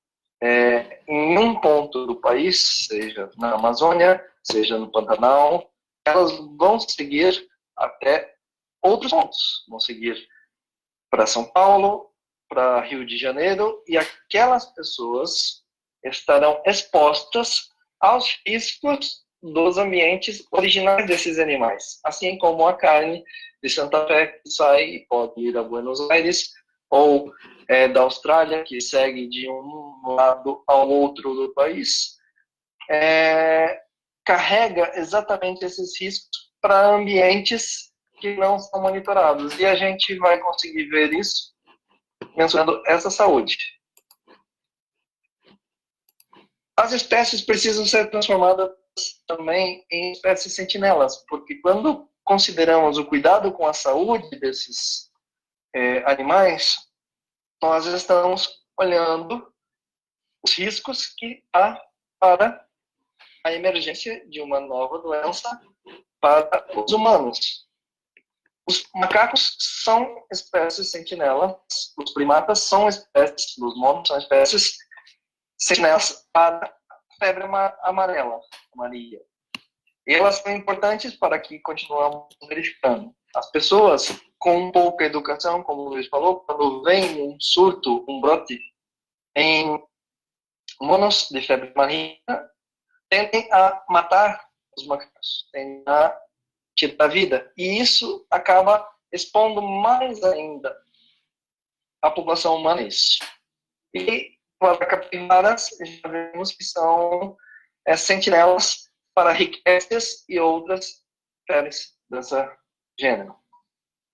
em um ponto do país, seja na Amazônia, seja no Pantanal, elas vão seguir até outros pontos. Vão seguir para São Paulo, para Rio de Janeiro, e aquelas pessoas estarão expostas aos riscos dos ambientes originais desses animais, assim como a carne de Santa Fé que sai e pode ir a Buenos Aires, ou da Austrália, que segue de um lado ao outro do país, carrega exatamente esses riscos para ambientes que não são monitorados. E a gente vai conseguir ver isso mencionando essa saúde. As espécies precisam ser transformadas também em espécies sentinelas, porque quando consideramos o cuidado com a saúde desses animais, nós estamos olhando os riscos que há para a emergência de uma nova doença para os humanos. Os macacos são espécies sentinelas, os primatas são espécies, os monos são espécies sentinelas para a febre amarela, Maria. E elas são importantes para que continuamos verificando. As pessoas com pouca educação, como o Luiz falou, quando vem um surto, um brote em monos de febre amarela, tendem a matar os macacos, tendem a tirar a vida. E isso acaba expondo mais ainda a população humana a isso. E as capivaras, já vemos que são sentinelas para riquezas e outras febres desse gênero.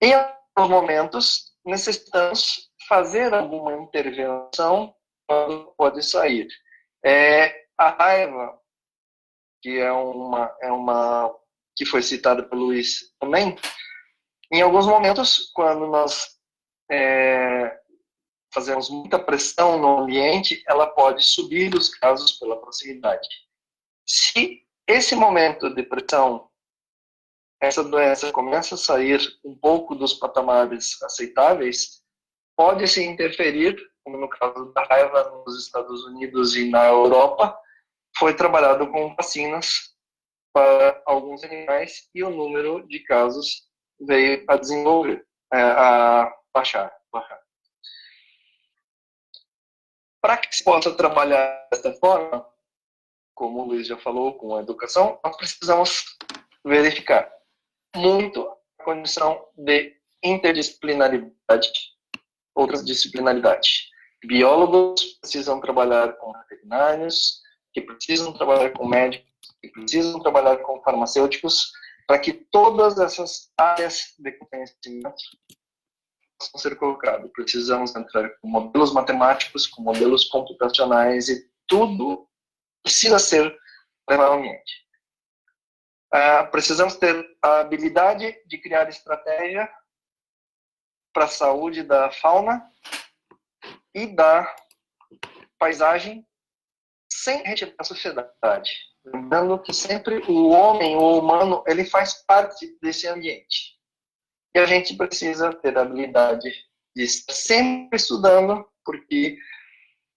Em alguns momentos, necessitamos fazer alguma intervenção quando pode sair. A raiva, que é uma que foi citada pelo Luiz também, em alguns momentos, quando nós fazemos muita pressão no ambiente, ela pode subir os casos pela proximidade. Se esse momento de pressão, essa doença começa a sair um pouco dos patamares aceitáveis, pode se interferir, como no caso da raiva nos Estados Unidos e na Europa, foi trabalhado com vacinas para alguns animais e o número de casos veio a desenvolver, a baixar. Para que se possa trabalhar dessa forma, como o Luiz já falou, com a educação, nós precisamos verificar muito a condição de interdisciplinaridade, outras disciplinaridade. Biólogos precisam trabalhar com veterinários, que precisam trabalhar com médicos, que precisam trabalhar com farmacêuticos, para que todas essas áreas de conhecimento possam ser colocadas. Precisamos entrar com modelos matemáticos, com modelos computacionais e tudo precisa ser levado ao ambiente. Precisamos ter a habilidade de criar estratégia para a saúde da fauna e da paisagem sem retirar a sociedade. Lembrando que sempre o homem, o humano, ele faz parte desse ambiente. E a gente precisa ter a habilidade de estar sempre estudando, porque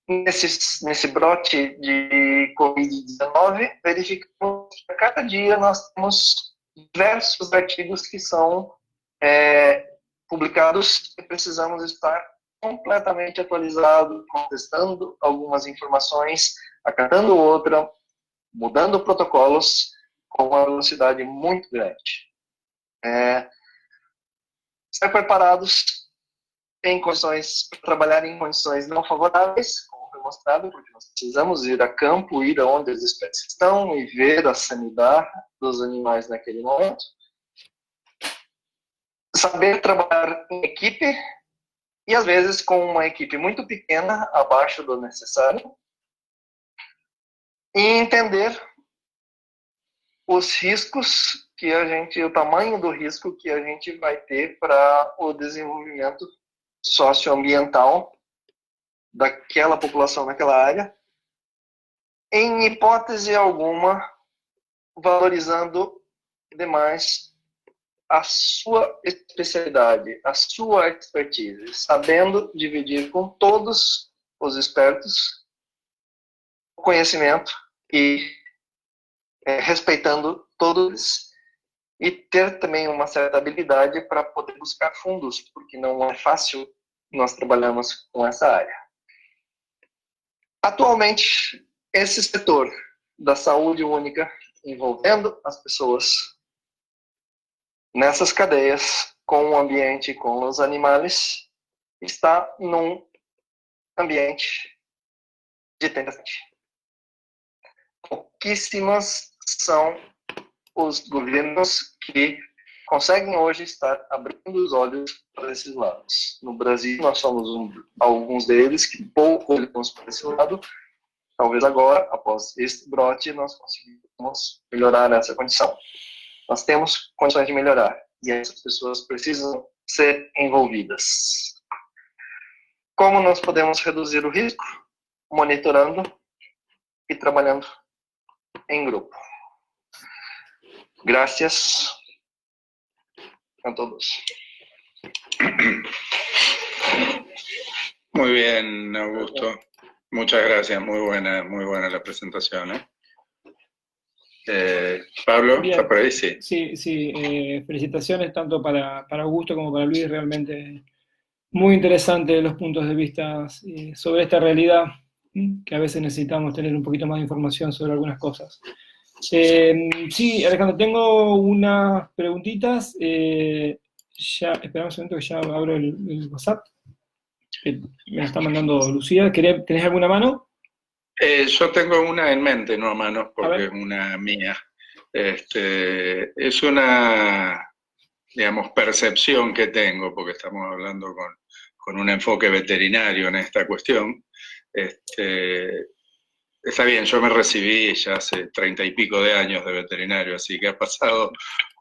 nesse brote de Covid-19, verificamos que a cada dia nós temos diversos artigos que são publicados e precisamos estar completamente atualizados, contestando algumas informações, acatando outra, mudando protocolos com uma velocidade muito grande. Estar preparados em condições, trabalhar em condições não favoráveis, como foi mostrado, porque nós precisamos ir a campo, ir aonde as espécies estão e ver a sanidade dos animais naquele momento. Saber trabalhar em equipe, e às vezes com uma equipe muito pequena, abaixo do necessário, e entender os riscos o tamanho do risco que a gente vai ter para o desenvolvimento socioambiental daquela população naquela área, em hipótese alguma, valorizando demais a sua especialidade, a sua expertise, sabendo dividir com todos os expertos o conhecimento e respeitando todos e ter também uma certa habilidade para poder buscar fundos, porque não é fácil nós trabalhamos com essa área. Atualmente, esse setor da saúde única, envolvendo as pessoas nessas cadeias, com o ambiente, com os animais, está num ambiente de tentativa. Pouquíssimas são os governos que conseguem hoje estar abrindo os olhos para esses lados. No Brasil, nós somos alguns deles que pouco olhamos para esse lado. Talvez agora, após este brote, nós conseguimos melhorar essa condição. Nós temos condições de melhorar e essas pessoas precisam ser envolvidas. Como nós podemos reduzir o risco? Monitorando e trabalhando em grupo. Gracias a todos. Muy bien, Augusto. Muchas gracias. Muy buena la presentación, ¿eh? Pablo, Bien. ¿está por ahí? Sí. Sí, felicitaciones tanto para Augusto como para Luis, realmente muy interesante los puntos de vista sobre esta realidad, que a veces necesitamos tener un poquito más de información sobre algunas cosas. Sí, Alejandro, tengo unas preguntitas, ya, esperamos un momento que ya abro el WhatsApp, que me la está mandando Lucía. ¿Tenés alguna mano? Yo tengo una en mente, no a mano, porque es una mía. Es una, digamos, percepción que tengo, porque estamos hablando con un enfoque veterinario en esta cuestión. Está bien, yo me recibí ya hace 30 y pico de años de veterinario, así que ha pasado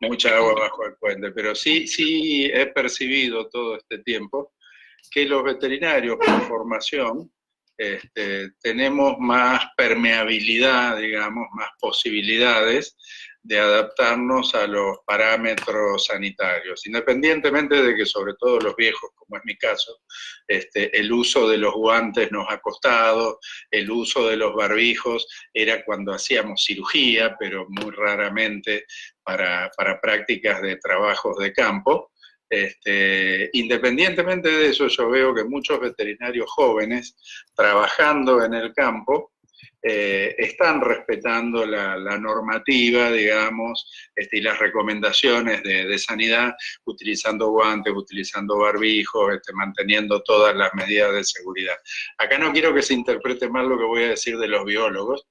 mucha agua bajo el puente, pero sí he percibido todo este tiempo que los veterinarios por formación tenemos más permeabilidad, digamos, más posibilidades de adaptarnos a los parámetros sanitarios, independientemente de que sobre todo los viejos, como es mi caso, el uso de los guantes nos ha costado, el uso de los barbijos era cuando hacíamos cirugía, pero muy raramente para prácticas de trabajos de campo. Independientemente de eso, yo veo que muchos veterinarios jóvenes trabajando en el campo están respetando la normativa, digamos, y las recomendaciones de sanidad, utilizando guantes, utilizando barbijos, manteniendo todas las medidas de seguridad. Acá no quiero que se interprete mal lo que voy a decir de los biólogos,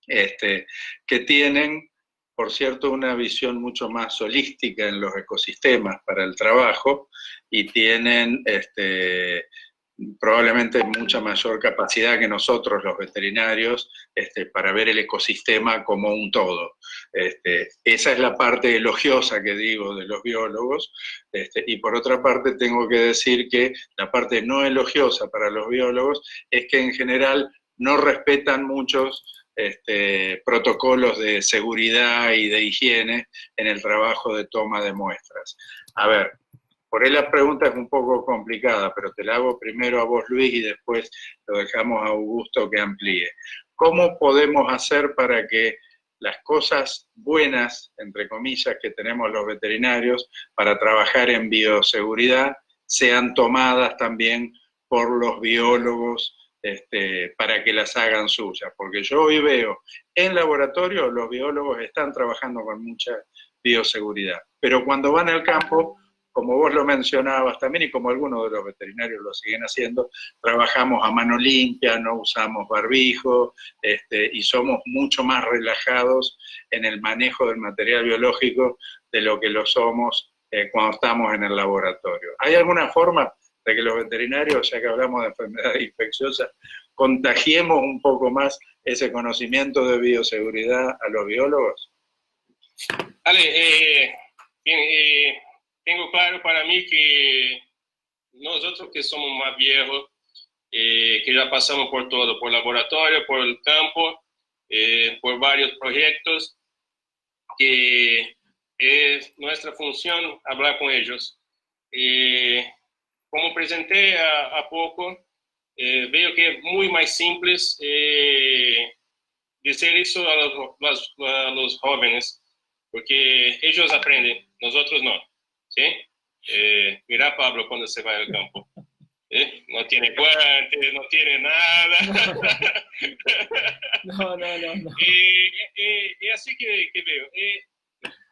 que tienen, por cierto, una visión mucho más holística en los ecosistemas para el trabajo y tienen probablemente mucha mayor capacidad que nosotros los veterinarios para ver el ecosistema como un todo. Esa es la parte elogiosa que digo de los biólogos, y por otra parte tengo que decir que la parte no elogiosa para los biólogos es que en general no respetan muchos protocolos de seguridad y de higiene en el trabajo de toma de muestras. A ver, por ahí la pregunta es un poco complicada, pero te la hago primero a vos, Luis, y después lo dejamos a Augusto que amplíe. ¿Cómo podemos hacer para que las cosas buenas, entre comillas, que tenemos los veterinarios para trabajar en bioseguridad sean tomadas también por los biólogos para que las hagan suyas? Porque yo hoy veo en laboratorio los biólogos están trabajando con mucha bioseguridad, pero cuando van al campo, como vos lo mencionabas también y como algunos de los veterinarios lo siguen haciendo, trabajamos a mano limpia, no usamos barbijo y somos mucho más relajados en el manejo del material biológico de lo que lo somos cuando estamos en el laboratorio. ¿Hay alguna forma de que los veterinarios, ya que hablamos de enfermedades infecciosas, contagiemos un poco más ese conocimiento de bioseguridad a los biólogos? Ale, tengo claro para mí que nosotros que somos más viejos, que ya pasamos por todo, por laboratorio, por el campo, por varios proyectos, que es nuestra función hablar con ellos. Como presenté a poco, veo que es muy más simple decir eso a los jóvenes, porque ellos aprenden, nosotros no. ¿Sí? Mira Pablo cuando se va al campo. No tiene guantes, no tiene nada. No. Y así que veo.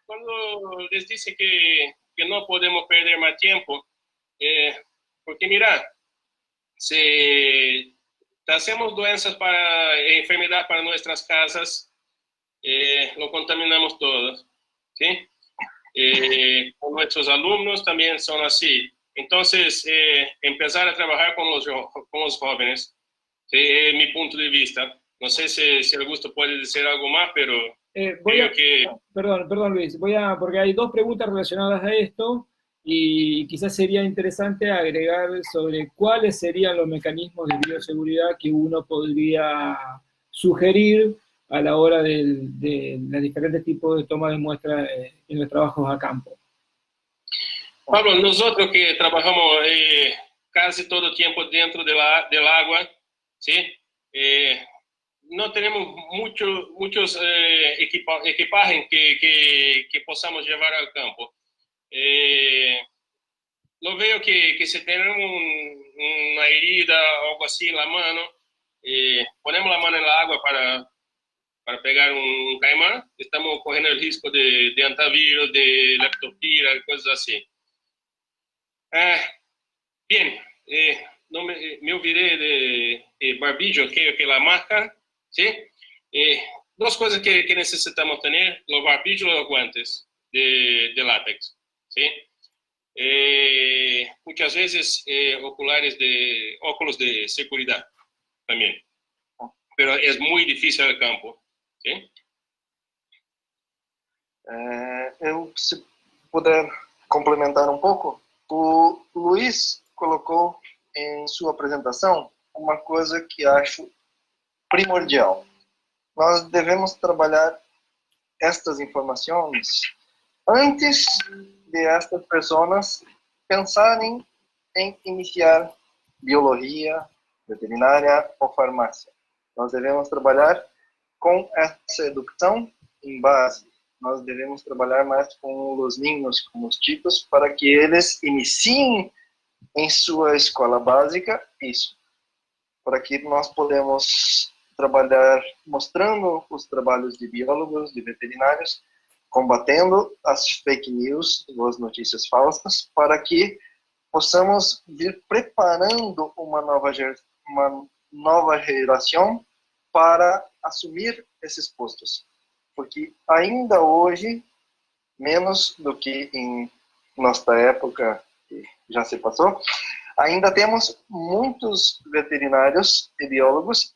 Cuando les dice que no podemos perder más tiempo, porque mira, si hacemos doenças enfermedad para nuestras casas, lo contaminamos todos, ¿sí? Con nuestros alumnos también son así. Entonces, empezar a trabajar con los jóvenes, ¿sí? Es mi punto de vista. No sé si Augusto puede decir algo más, pero creo que... Perdón, Luis, porque hay dos preguntas relacionadas a esto y quizás sería interesante agregar sobre cuáles serían los mecanismos de bioseguridad que uno podría sugerir a la hora de los diferentes tipos de toma de muestras en los trabajos a campo. Pablo, nosotros que trabajamos casi todo el tiempo dentro del agua, ¿sí? No tenemos muchos equipajes que podamos llevar al campo. Lo veo que si tenemos una herida o algo así en la mano, ponemos la mano en el agua para pegar un caimán, estamos corriendo el riesgo de antivirus, de leptospira, cosas así. Bien, no me olvidé de barbillo, que la marca, ¿sí? Dos cosas que necesitamos tener, los barbillos y los guantes de látex, ¿sí? Muchas veces óculos de seguridad también, pero es muy difícil el campo, ¿sí? Se puder complementar um pouco, o Luiz colocou em sua apresentação uma coisa que acho primordial. Nós devemos trabalhar estas informações antes de estas pessoas pensarem em iniciar biologia, veterinária ou farmácia. Nós devemos trabalhar com essa educação em base. Nós devemos trabalhar mais com os ninhos, com os tipos, para que eles iniciem em sua escola básica isso. Para que nós podemos trabalhar mostrando os trabalhos de biólogos, de veterinários, combatendo as fake news, as notícias falsas, para que possamos vir preparando uma nova geração para assumir esses postos. Porque ainda hoje, menos do que em nossa época, que já se passou, ainda temos muitos veterinários e biólogos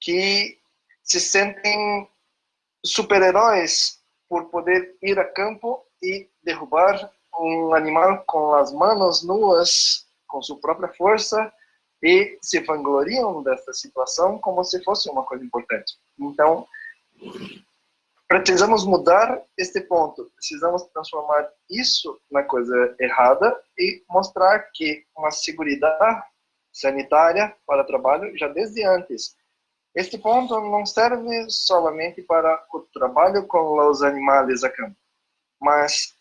que se sentem super-heróis por poder ir a campo e derrubar um animal com as mãos nuas, com sua própria força, e se vangloriam dessa situação como se fosse uma coisa importante. Então, precisamos mudar este ponto, precisamos transformar isso na coisa errada e mostrar que uma segurança sanitária para o trabalho já desde antes. Este ponto não serve somente para o trabalho com os animais a campo, mas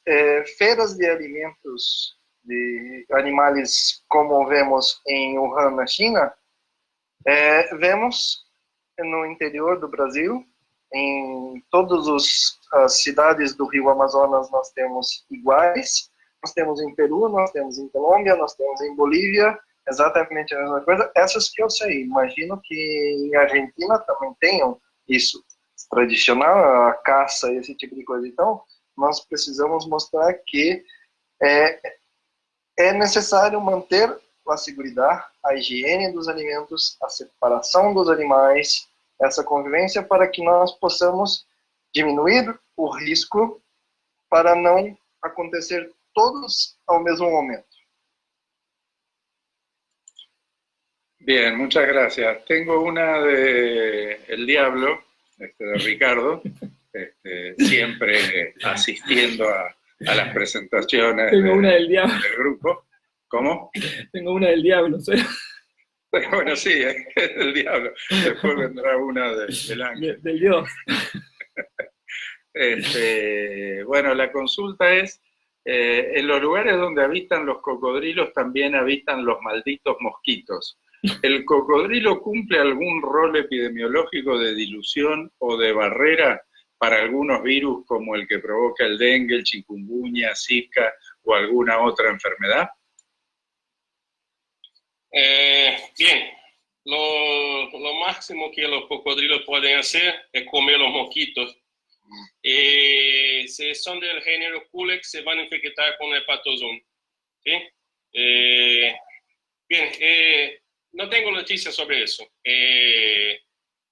feiras de alimentos de animais como vemos em Wuhan, na China, vemos no interior do Brasil, em todas as cidades do Rio Amazonas nós temos iguais, nós temos em Peru, nós temos em Colômbia, nós temos em Bolívia, exatamente a mesma coisa, essas que eu sei. Imagino que em Argentina também tenham isso, tradicional, a caça, esse tipo de coisa. Então, nós precisamos mostrar que é necessário manter a segurança, a higiene dos alimentos, a separação dos animais, essa convivência para que nós possamos diminuir o risco para não acontecer todos ao mesmo momento. Bien, muchas gracias. Tengo una de El Diablo, de Ricardo, siempre asistiendo a las presentaciones Tengo una del diablo. Del grupo. ¿Cómo? Tengo una del diablo, ¿sí? Bueno, sí, es del diablo. Después vendrá una del ángel. Del Dios. Bueno, la consulta es, en los lugares donde habitan los cocodrilos también habitan los malditos mosquitos. ¿El cocodrilo cumple algún rol epidemiológico de dilución o de barrera para algunos virus como el que provoca el dengue, el chikungunya, Zika o alguna otra enfermedad? Bien, lo máximo que los cocodrilos pueden hacer es comer los mosquitos, Si son del género Culex, se van a infectar con hepatozoom. ¿Sí? Bien, no tengo noticias sobre eso.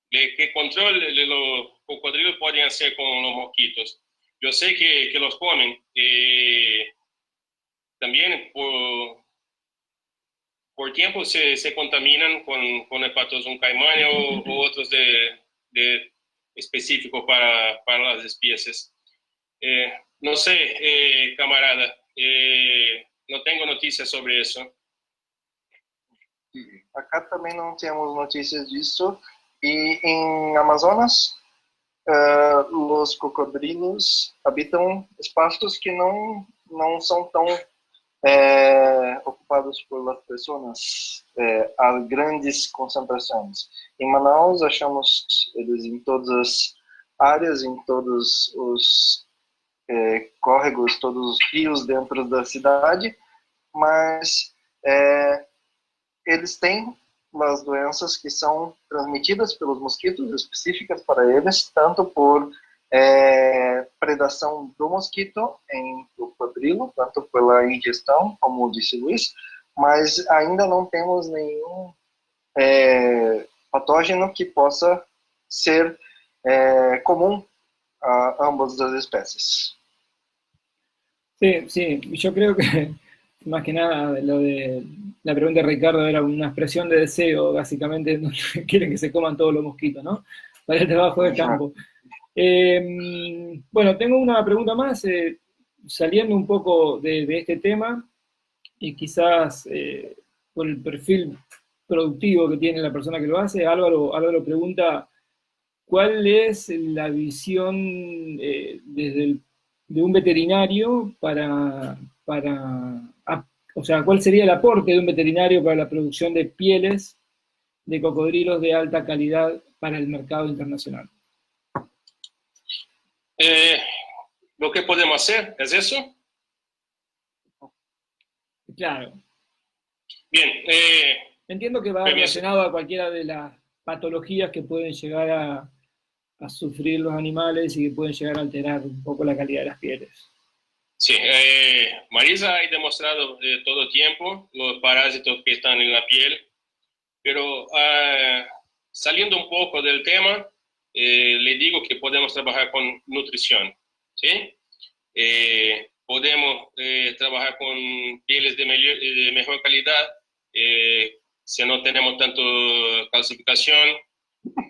¿Qué control de los cocodrilos pueden hacer con los mosquitos? Yo sé que los comen. También por tiempo se contaminan con hepatozoom caimane o otros de específicos para las especies. No sé, camarada, no tengo noticias sobre eso. Acá também não temos notícias disso. E em Amazonas, os cocodrilos habitam espaços que não são tão ocupados por pessoas a grandes concentrações. Em Manaus, achamos eles em todas as áreas, em todos os córregos, todos os rios dentro da cidade, mas eles têm as doenças que são transmitidas pelos mosquitos, específicas para eles, tanto por predação do mosquito em cocodrilo, tanto pela ingestão, como disse Luiz, mas ainda não temos nenhum patógeno que possa ser comum a ambas as espécies. Sí, sí, yo creo que más que nada lo de la pregunta de Ricardo era una expresión de deseo, básicamente, donde quieren que se coman todos los mosquitos, ¿no? Para el trabajo de campo. Bueno, tengo una pregunta más, saliendo un poco de este tema, y quizás por el perfil productivo que tiene la persona que lo hace, Álvaro pregunta, ¿cuál es la visión de un veterinario o sea, cuál sería el aporte de un veterinario para la producción de pieles de cocodrilos de alta calidad para el mercado internacional? Lo que podemos hacer es eso. Claro. Bien. Entiendo que va relacionado a cualquiera de las patologías que pueden llegar a sufrir los animales y que pueden llegar a alterar un poco la calidad de las pieles. Sí, Marisa ha demostrado todo el tiempo los parásitos que están en la piel, pero saliendo un poco del tema, le digo que podemos trabajar con nutrición, ¿sí? Podemos trabajar con pieles de mejor calidad, si no tenemos tanto calcificación.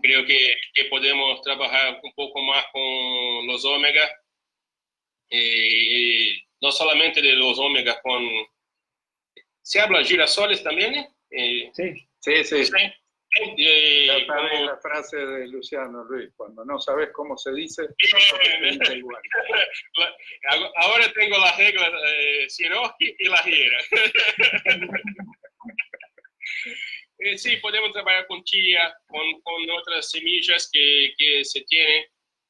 Creo que podemos trabajar un poco más con los omega, no solamente de los omega ¿se habla girasoles también? Sí. Sí. Como la frase de Luciano Ruiz, cuando no sabes cómo se dice, igual. Ahora tengo las reglas Siroski y la Hiera. Sí, podemos trabajar con chía, con otras semillas que se tienen.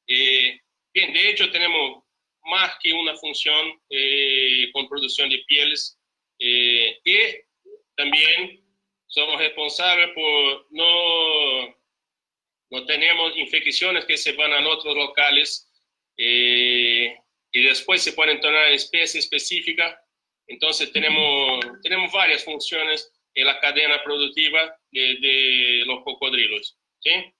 Bien, de hecho tenemos más que una función con producción de pieles y también somos responsables por no tenemos infecciones que se van a otros locales y después se pueden tornar especie específica. Entonces tenemos varias funciones en la cadena productiva de los cocodrilos, ¿sí?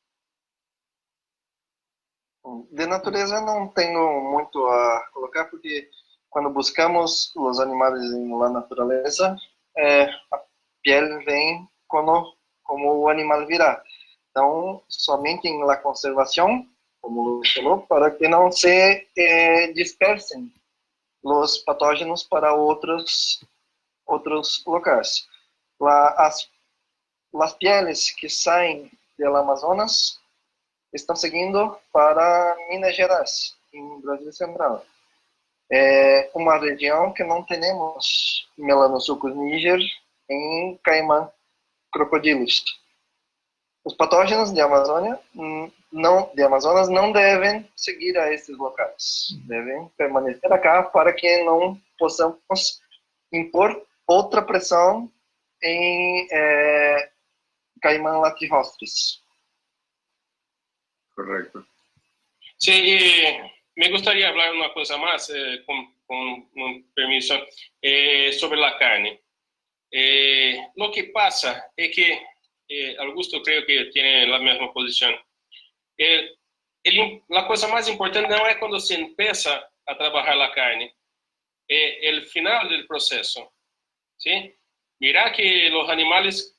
De natureza não tenho muito a colocar, porque quando buscamos os animais na natureza, a pele vem como o animal virá. Então, somente na conservação, como o Luiz falou, para que não se dispersem os patógenos para outros locais. As pieles que saem do Amazonas estão seguindo para Minas Gerais, em Brasil Central. É uma região que não temos Melanosuchus niger em caimã crocodilos. Os patógenos de Amazonas não devem seguir a esses locais. Devem permanecer acá para que não possamos impor outra pressão em caimã latirostris. Correcto. Sí, me gustaría hablar una cosa más, con un permiso, sobre la carne. Lo que pasa es que Augusto creo que tiene la misma posición. La cosa más importante no es cuando se empieza a trabajar la carne, el final del proceso, ¿sí? Mira que los animales,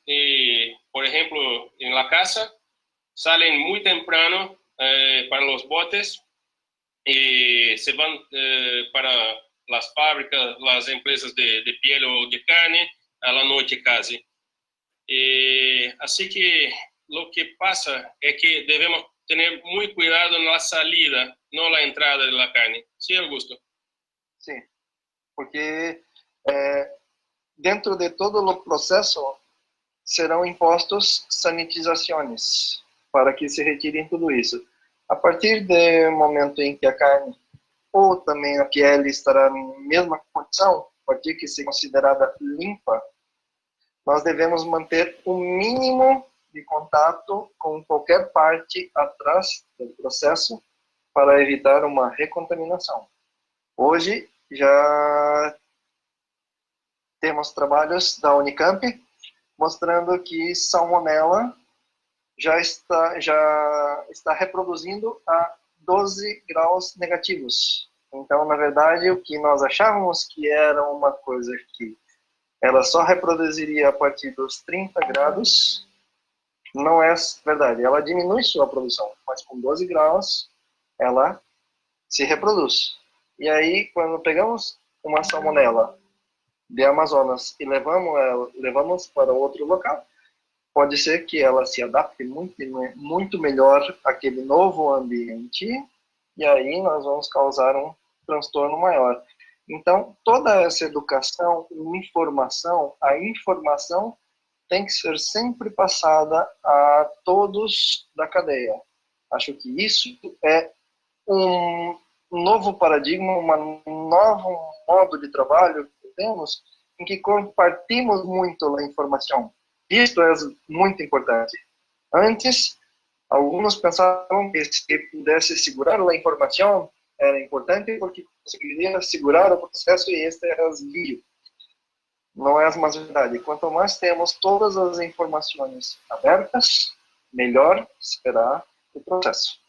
por ejemplo, en la casa, salen muy temprano para los botes y se van para las fábricas, las empresas de piel o de carne a la noche casi. Así que lo que pasa es que debemos tener muy cuidado en la salida, no la entrada de la carne. ¿Sí, Augusto? Sí, porque dentro de todo o processo serão impostos sanitizações para que se retirem tudo isso. A partir do momento em que a carne ou também a pele estará na mesma condição, a partir que seja considerada limpa, nós devemos manter o mínimo de contato com qualquer parte atrás do processo para evitar uma recontaminação. Hoje já temos trabalhos da Unicamp mostrando que salmonela já está reproduzindo a 12 graus negativos. Então, na verdade, o que nós achávamos que era uma coisa que ela só reproduziria a partir dos 30 graus, não é verdade. Ela diminui sua produção, mas com 12 graus ela se reproduz. E aí, quando pegamos uma salmonela de Amazonas e levamos para outro local, pode ser que ela se adapte muito melhor àquele novo ambiente, e aí nós vamos causar um transtorno maior. Então, toda essa educação e informação, a informação tem que ser sempre passada a todos da cadeia. Acho que isso é um novo paradigma, um novo modo de trabalho que temos, em que compartimos muito a informação. Isto é muito importante. Antes, alguns pensavam que se pudesse segurar a informação era importante porque conseguiria segurar o processo e este era desvio. Não é mais verdade. Quanto mais temos todas as informações abertas, melhor será o proceso.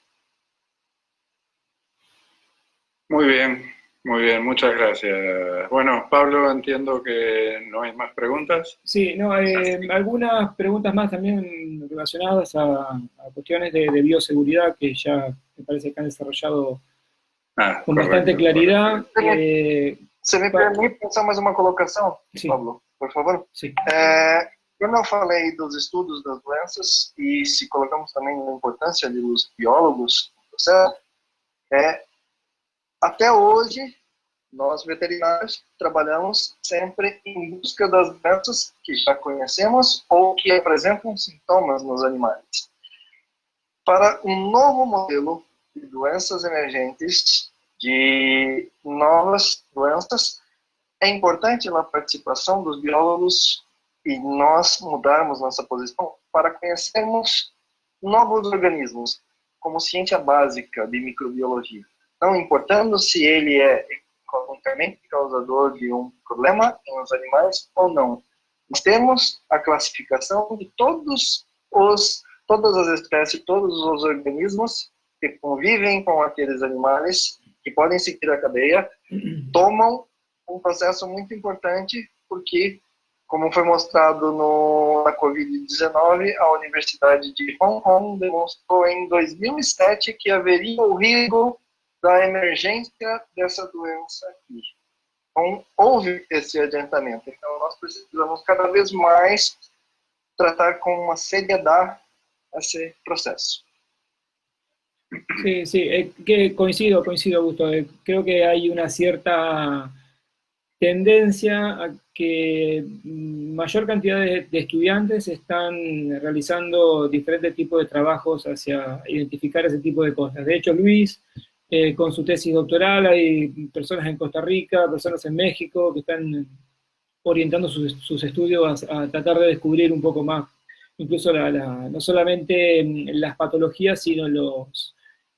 Muy bien, muchas gracias. Bueno, Pablo, entiendo que no hay más preguntas. Sí, no, algunas preguntas más también relacionadas a cuestiones de bioseguridad que ya me parece que han desarrollado con bastante claridad. Se me permite pensar mais uma colocação, sí. Pablo, por favor? Sí. Quando eu falei dos estudos das doenças e se colocamos também a importância dos biólogos no processo, até hoje, nós veterinários trabalhamos sempre em busca das doenças que já conhecemos ou que apresentam sintomas nos animais. Para um novo modelo de doenças emergentes, de novas doenças, é importante a participação dos biólogos e nós mudarmos nossa posição para conhecermos novos organismos, como ciência básica de microbiologia. Não importando se ele é economicamente causador de um problema nos animais ou não. Nós temos a classificação de todas as espécies, todos os organismos que convivem com aqueles animais, que podem seguir a cadeia, tomam um processo muito importante, porque, como foi mostrado na Covid-19, a Universidade de Hong Kong demonstrou em 2007 que haveria o risco da emergência dessa doença aqui. Então, houve esse adiantamento. Então, nós precisamos cada vez mais tratar com uma seriedade esse proceso. Sí, que coincido, Augusto. Creo que hay una cierta tendencia a que mayor cantidad de estudiantes están realizando diferentes tipos de trabajos hacia identificar ese tipo de cosas. De hecho, Luis, con su tesis doctoral, hay personas en Costa Rica, personas en México que están orientando sus estudios a tratar de descubrir un poco más, incluso no solamente las patologías, sino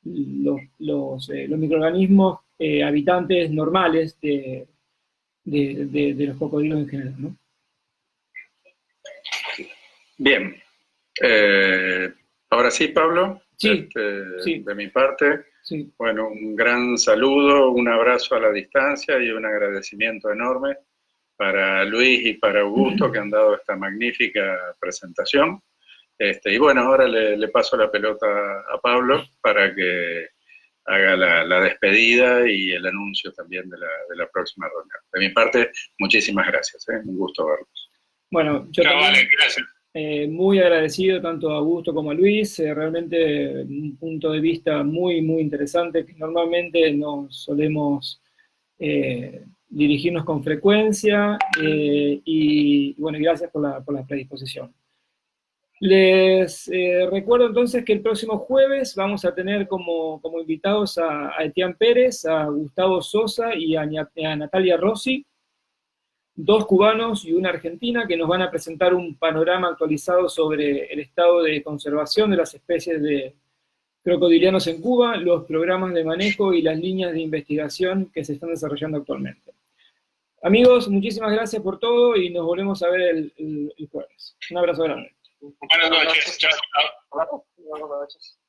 los microorganismos habitantes normales de los cocodrilos en general, ¿no? Bien. Ahora sí, Pablo, Sí, sí. de mi parte, Sí. bueno, un gran saludo, un abrazo a la distancia y un agradecimiento enorme para Luis y para Augusto que han dado esta magnífica presentación. Y bueno, ahora le paso la pelota a Pablo para que haga la despedida y el anuncio también de la próxima reunión. De mi parte, muchísimas gracias, un gusto verlos. Bueno, yo también, Vale, gracias. muy agradecido tanto a Augusto como a Luis, realmente un punto de vista muy, muy interesante, que normalmente no solemos dirigirnos con frecuencia, y bueno, gracias por la predisposición. Les recuerdo entonces que el próximo jueves vamos a tener como invitados a Etienne Pérez, a Gustavo Sosa y a Natalia Rossi, 2 cubanos y una argentina, que nos van a presentar un panorama actualizado sobre el estado de conservación de las especies de crocodilianos en Cuba, los programas de manejo y las líneas de investigación que se están desarrollando actualmente. Amigos, muchísimas gracias por todo y nos volvemos a ver el jueves. Un abrazo grande. Buenas noches. Chao. Buenas noches.